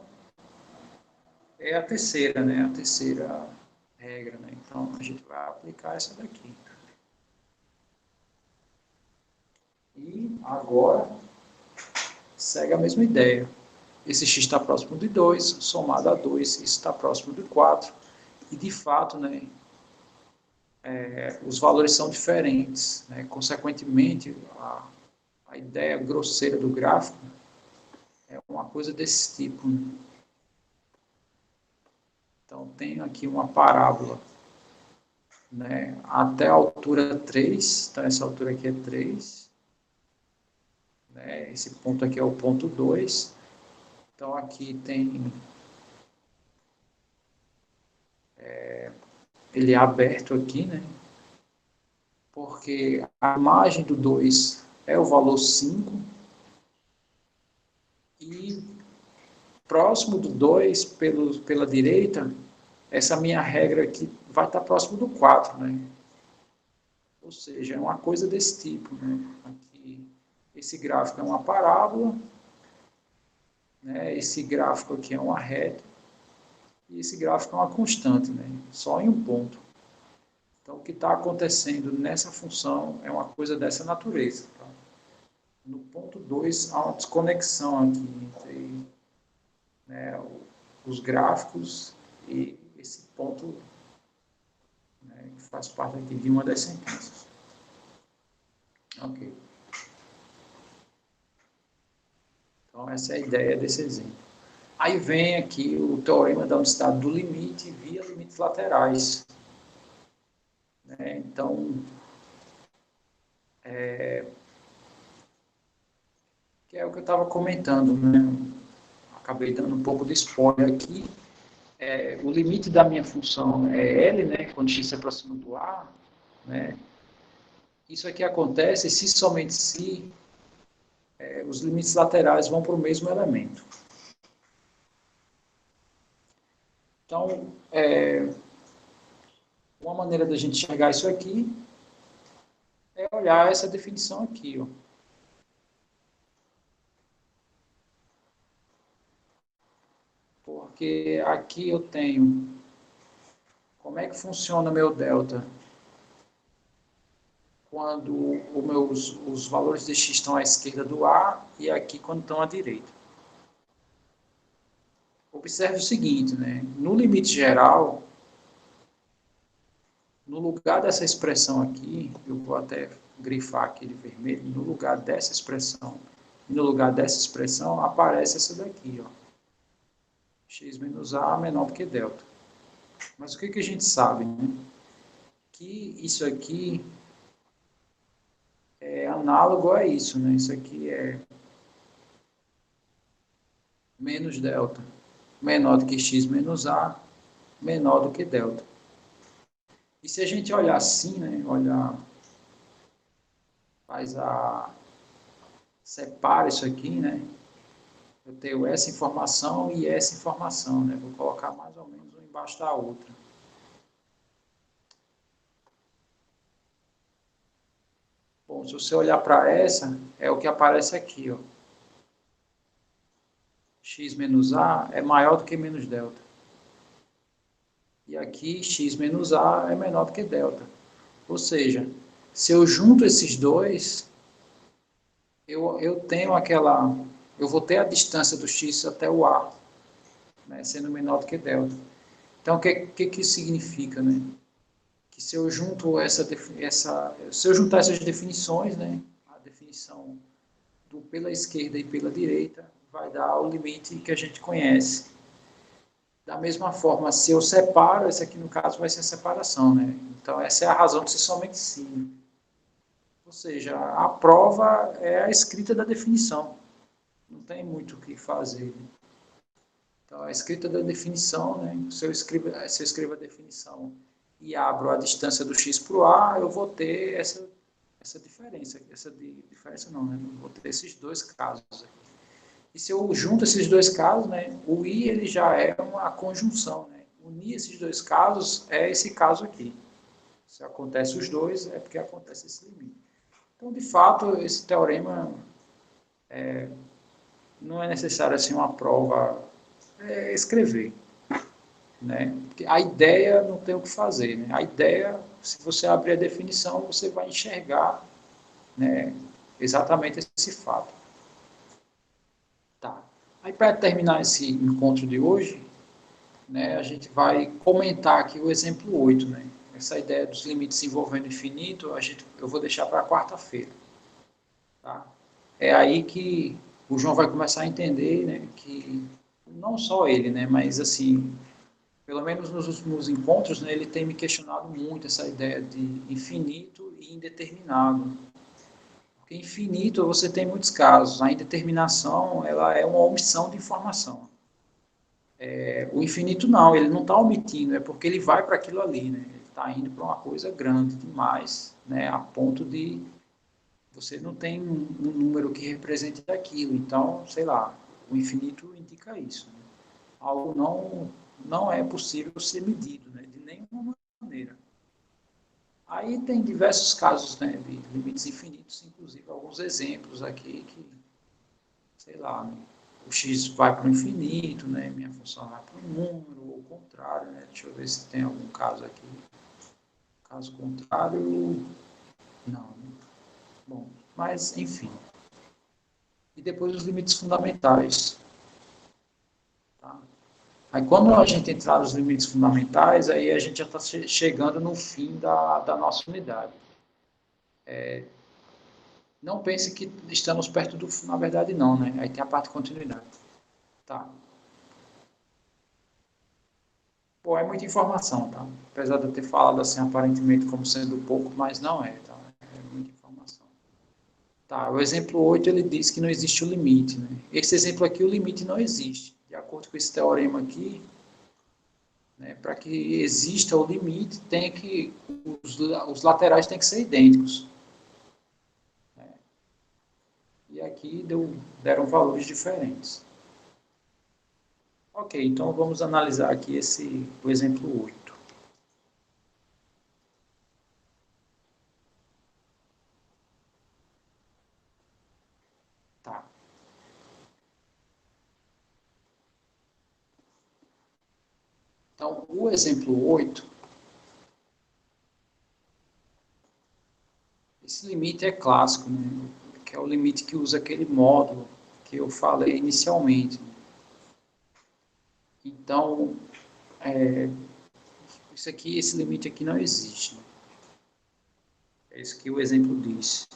é a terceira, A terceira regra, Então, a gente vai aplicar essa daqui. E agora, segue a mesma ideia. Esse x está próximo de 2, somado a 2, isso está próximo de 4. E, de fato, os valores são diferentes. Consequentemente, a a ideia grosseira do gráfico é uma coisa desse tipo, né? Então, tenho aqui uma parábola, né, até a altura 3, então essa altura aqui é 3, né, esse ponto aqui é o ponto 2, então aqui tem, ele é aberto aqui, né, porque a margem do 2 é o valor 5, e próximo do 2, pela direita, essa minha regra aqui vai estar próximo do 4, né? Ou seja, é uma coisa desse tipo, né? Aqui, esse gráfico é uma parábola, né? Esse gráfico aqui é uma reta, e esse gráfico é uma constante, né? Só em um ponto. Então, o que está acontecendo nessa função é uma coisa dessa natureza. Tá? No ponto 2, há uma desconexão aqui entre, né, os gráficos e esse ponto, né, que faz parte aqui de uma das sentenças. Ok. Então, essa é a ideia desse exemplo. Aí vem aqui o teorema da unicidade do limite via limites laterais. Né? Então, que é o que eu estava comentando, né? Acabei dando um pouco de spoiler aqui. O limite da minha função é L, né? Quando x se aproxima do A, né? Isso aqui acontece se somente se os limites laterais vão para o mesmo elemento. Então, uma maneira da gente enxergar isso aqui é olhar essa definição aqui, ó. Porque aqui eu tenho como é que funciona meu delta quando os valores de x estão à esquerda do A e aqui quando estão à direita. Observe o seguinte, né? No limite geral, no lugar dessa expressão aqui, eu vou até grifar aqui de vermelho, no lugar dessa expressão, no lugar dessa expressão aparece essa daqui, ó. X menos A menor do que delta. Mas o que a gente sabe, né? Que isso aqui é análogo a isso, né? Isso aqui é menos delta, menor do que x menos A, menor do que delta. E se a gente olhar assim, né? Olhar, separa isso aqui, né? Eu tenho essa informação e essa informação, né? Vou colocar mais ou menos uma embaixo da outra. Bom, se você olhar para essa, é o que aparece aqui, ó. X menos A é maior do que menos delta. E aqui, x menos A é menor do que delta. Ou seja, se eu junto esses dois, eu tenho aquela... Eu vou ter a distância do x até o A, né, sendo menor do que delta. Então, o que isso significa, né? Que se eu junto se eu juntar essas definições, né, a definição pela esquerda e pela direita, vai dar o limite que a gente conhece. Da mesma forma, se eu separo, esse aqui no caso vai ser a separação, né? Então, essa é a razão de ser somente sim. Ou seja, a prova é a escrita da definição. Não tem muito o que fazer. Então, a escrita da definição, né? Se eu escrevo a definição e abro a distância do x para o A, eu vou ter essa diferença. Diferença não, né? Eu vou ter esses dois casos aqui. E se eu junto esses dois casos, né, o I ele já é uma conjunção. Né? Unir esses dois casos é esse caso aqui. Se acontece os dois, é porque acontece esse limite. Então, de fato, esse teorema não é necessário assim, uma prova escrever. Né? Porque a ideia não tem o que fazer. Né? A ideia, se você abrir a definição, você vai enxergar, né, exatamente esse fato. Tá. Aí, para terminar esse encontro de hoje, né, a gente vai comentar aqui o exemplo 8. Né? Essa ideia dos limites envolvendo infinito, eu vou deixar para quarta-feira. Tá? é aí que o João vai começar a entender, né, que não só ele, né, mas assim, pelo menos nos últimos encontros, né, ele tem me questionado muito essa ideia de infinito e indeterminado. Porque infinito você tem muitos casos, a indeterminação ela é uma omissão de informação. O infinito não, ele não está omitindo, é porque ele vai para aquilo ali, né? Ele está indo para uma coisa grande demais, né? A ponto de você não tem um número que represente aquilo. Então, sei lá, o infinito indica isso. Né? Algo não é possível ser medido, né? De nenhuma maneira. Aí tem diversos casos, né, de limites infinitos, inclusive alguns exemplos aqui que, sei lá, né, o x vai para o infinito, né, minha função vai para o número, ou o contrário, né, deixa eu ver se tem algum caso aqui. Caso contrário, não. Né? Bom, mas enfim. E depois os limites fundamentais. Tá? Aí quando a gente entrar nos limites fundamentais, aí a gente já está chegando no fim da nossa unidade. Não pense que estamos perto do fim, na verdade não, né? Aí tem a parte de continuidade. Tá. Pô, é muita informação, tá? Apesar de eu ter falado assim aparentemente como sendo pouco, mas não é, tá? É muita informação. Tá, o exemplo 8 ele diz que não existe o limite, né? Esse exemplo aqui, o limite não existe. De acordo com esse teorema aqui, né, para que exista o limite, tem que os laterais têm que ser idênticos. Né? E aqui deram valores diferentes. Ok, então vamos analisar aqui o exemplo 8. Tá. Então, o exemplo 8, esse limite é clássico, né? Que é o limite que usa aquele módulo que eu falei inicialmente. Então, esse limite aqui não existe. Né? É isso que o exemplo diz.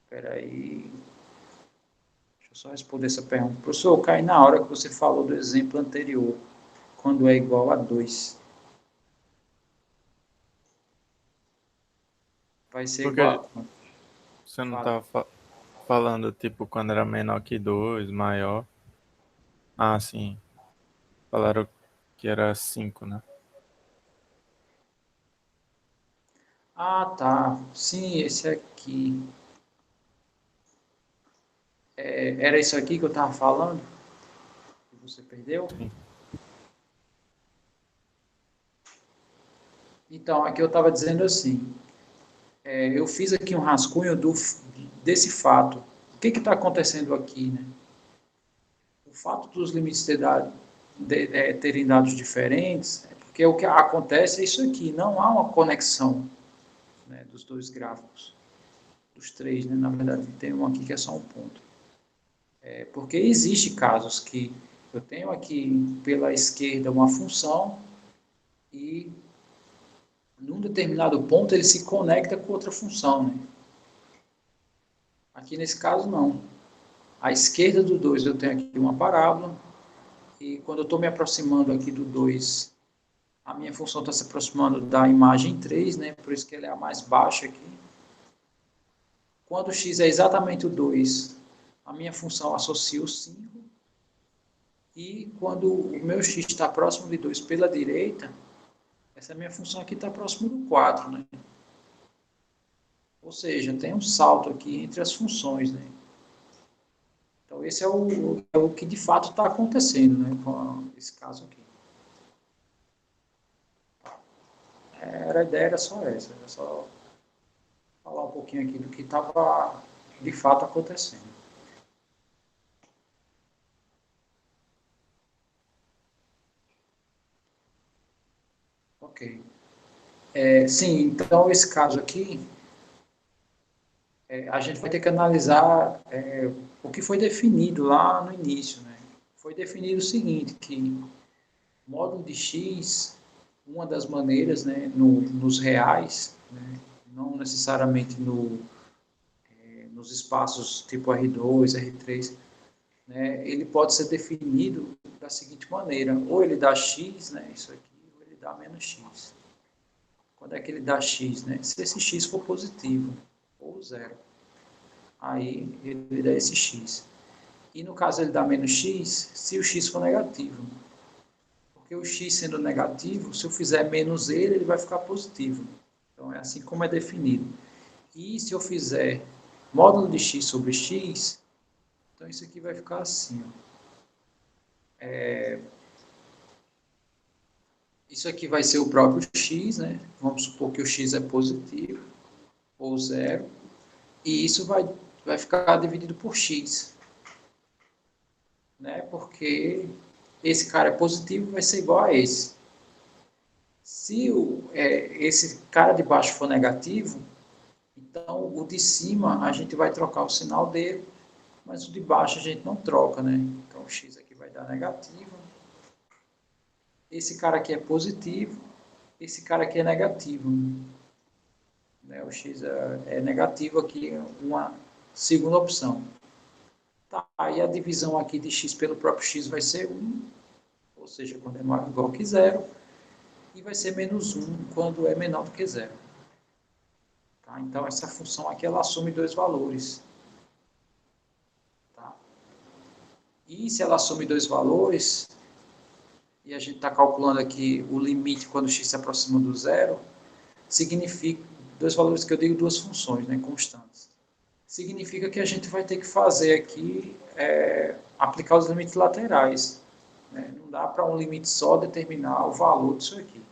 Espera aí. Deixa eu só responder essa pergunta. Professor, eu caí na hora que você falou do exemplo anterior, quando é igual a 2. Vai ser Porque igual. você não Fala. estava falando, tipo, quando era menor que 2, maior. Ah, sim. Falaram que era 5, né? Ah, tá. Sim, esse aqui. Era isso aqui que eu estava falando? Que você perdeu? Sim. Então, aqui eu estava dizendo assim. Eu fiz aqui um rascunho desse fato. O que está acontecendo aqui, né? O fato dos limites terem dados diferentes é porque o que acontece é isso aqui. Não há uma conexão, né, dos dois gráficos. Dos três, né? Na verdade, tem um aqui que é só um ponto. Porque existe casos que eu tenho aqui pela esquerda uma função e num determinado ponto ele se conecta com outra função. Né? Aqui nesse caso não. À esquerda do 2 eu tenho aqui uma parábola e quando eu estou me aproximando aqui do 2, a minha função está se aproximando da imagem 3, né? Por isso que ela é a mais baixa aqui. Quando o x é exatamente o 2, a minha função associa o 5. E quando o meu x está próximo de 2 pela direita, essa minha função aqui está próximo do 4, né? Ou seja, tem um salto aqui entre as funções, né? Então, esse é o que de fato está acontecendo, né? Com esse caso aqui. A ideia era só essa, era só falar um pouquinho aqui do que estava de fato acontecendo. Ok. Sim, então esse caso aqui, a gente vai ter que analisar o que foi definido lá no início. Né? Foi definido o seguinte, que módulo de x, uma das maneiras, né, nos reais, né, não necessariamente nos espaços tipo R2, R3, né, ele pode ser definido da seguinte maneira: ou ele dá x, né, isso aqui, ou ele dá menos x. Quando é que ele dá x? Né? Se esse x for positivo ou zero, aí ele dá esse x. E no caso ele dá menos x, se o x for negativo. Porque o x sendo negativo, se eu fizer menos ele vai ficar positivo. Então é assim como é definido. E se eu fizer módulo de x sobre x, então isso aqui vai ficar assim. Isso aqui vai ser o próprio x, né? Vamos supor que o x é positivo ou zero. E isso vai ficar dividido por x. Né? Porque esse cara é positivo, vai ser igual a esse. Se esse cara de baixo for negativo, então o de cima a gente vai trocar o sinal dele, mas o de baixo a gente não troca, né? Então o x aqui vai dar negativo. Esse cara aqui é positivo, esse cara aqui é negativo. Né? O x é negativo aqui, uma segunda opção. Tá, aí a divisão aqui de x pelo próprio x vai ser 1, ou seja, quando é maior ou igual que zero, e vai ser menos 1 quando é menor do que zero. Tá? Então, essa função aqui, ela assume dois valores. Tá? E se ela assume dois valores, e a gente está calculando aqui o limite quando x se aproxima do zero, significa, dois valores que eu digo, duas funções, né, constantes. Significa que a gente vai ter que fazer aqui, aplicar os limites laterais. Né? Não dá para um limite só determinar o valor disso aqui.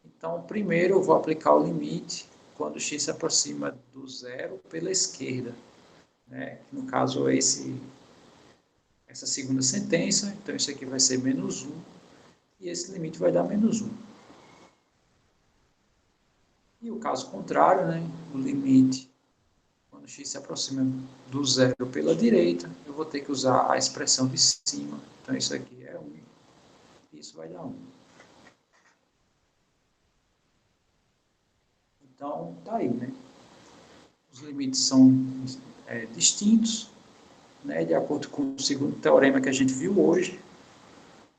Então, primeiro eu vou aplicar o limite quando x se aproxima do zero pela esquerda. Né? No caso, essa segunda sentença, então isso aqui vai ser menos 1, e esse limite vai dar menos 1. E o caso contrário, né? O limite, quando x se aproxima do zero pela direita, eu vou ter que usar a expressão de cima. Então isso aqui é 1, e isso vai dar 1. Então, tá aí, né? Os limites são distintos, né, de acordo com o segundo teorema que a gente viu hoje.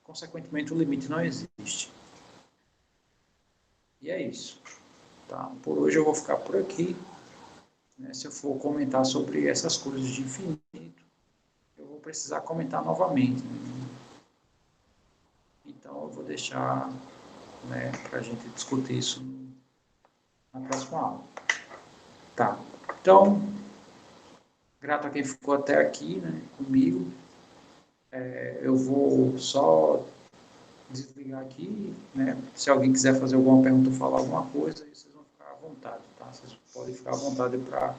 Consequentemente, o limite não existe. E é isso. Tá? Por hoje eu vou ficar por aqui. Né? Se eu for comentar sobre essas coisas de infinito, eu vou precisar comentar novamente. Né? Então, eu vou deixar, né, para a gente discutir isso na próxima aula. Tá. Então, grato a quem ficou até aqui, né, comigo. Eu vou só desligar aqui, né? Se alguém quiser fazer alguma pergunta ou falar alguma coisa, aí vocês vão ficar à vontade, tá? Vocês podem ficar à vontade para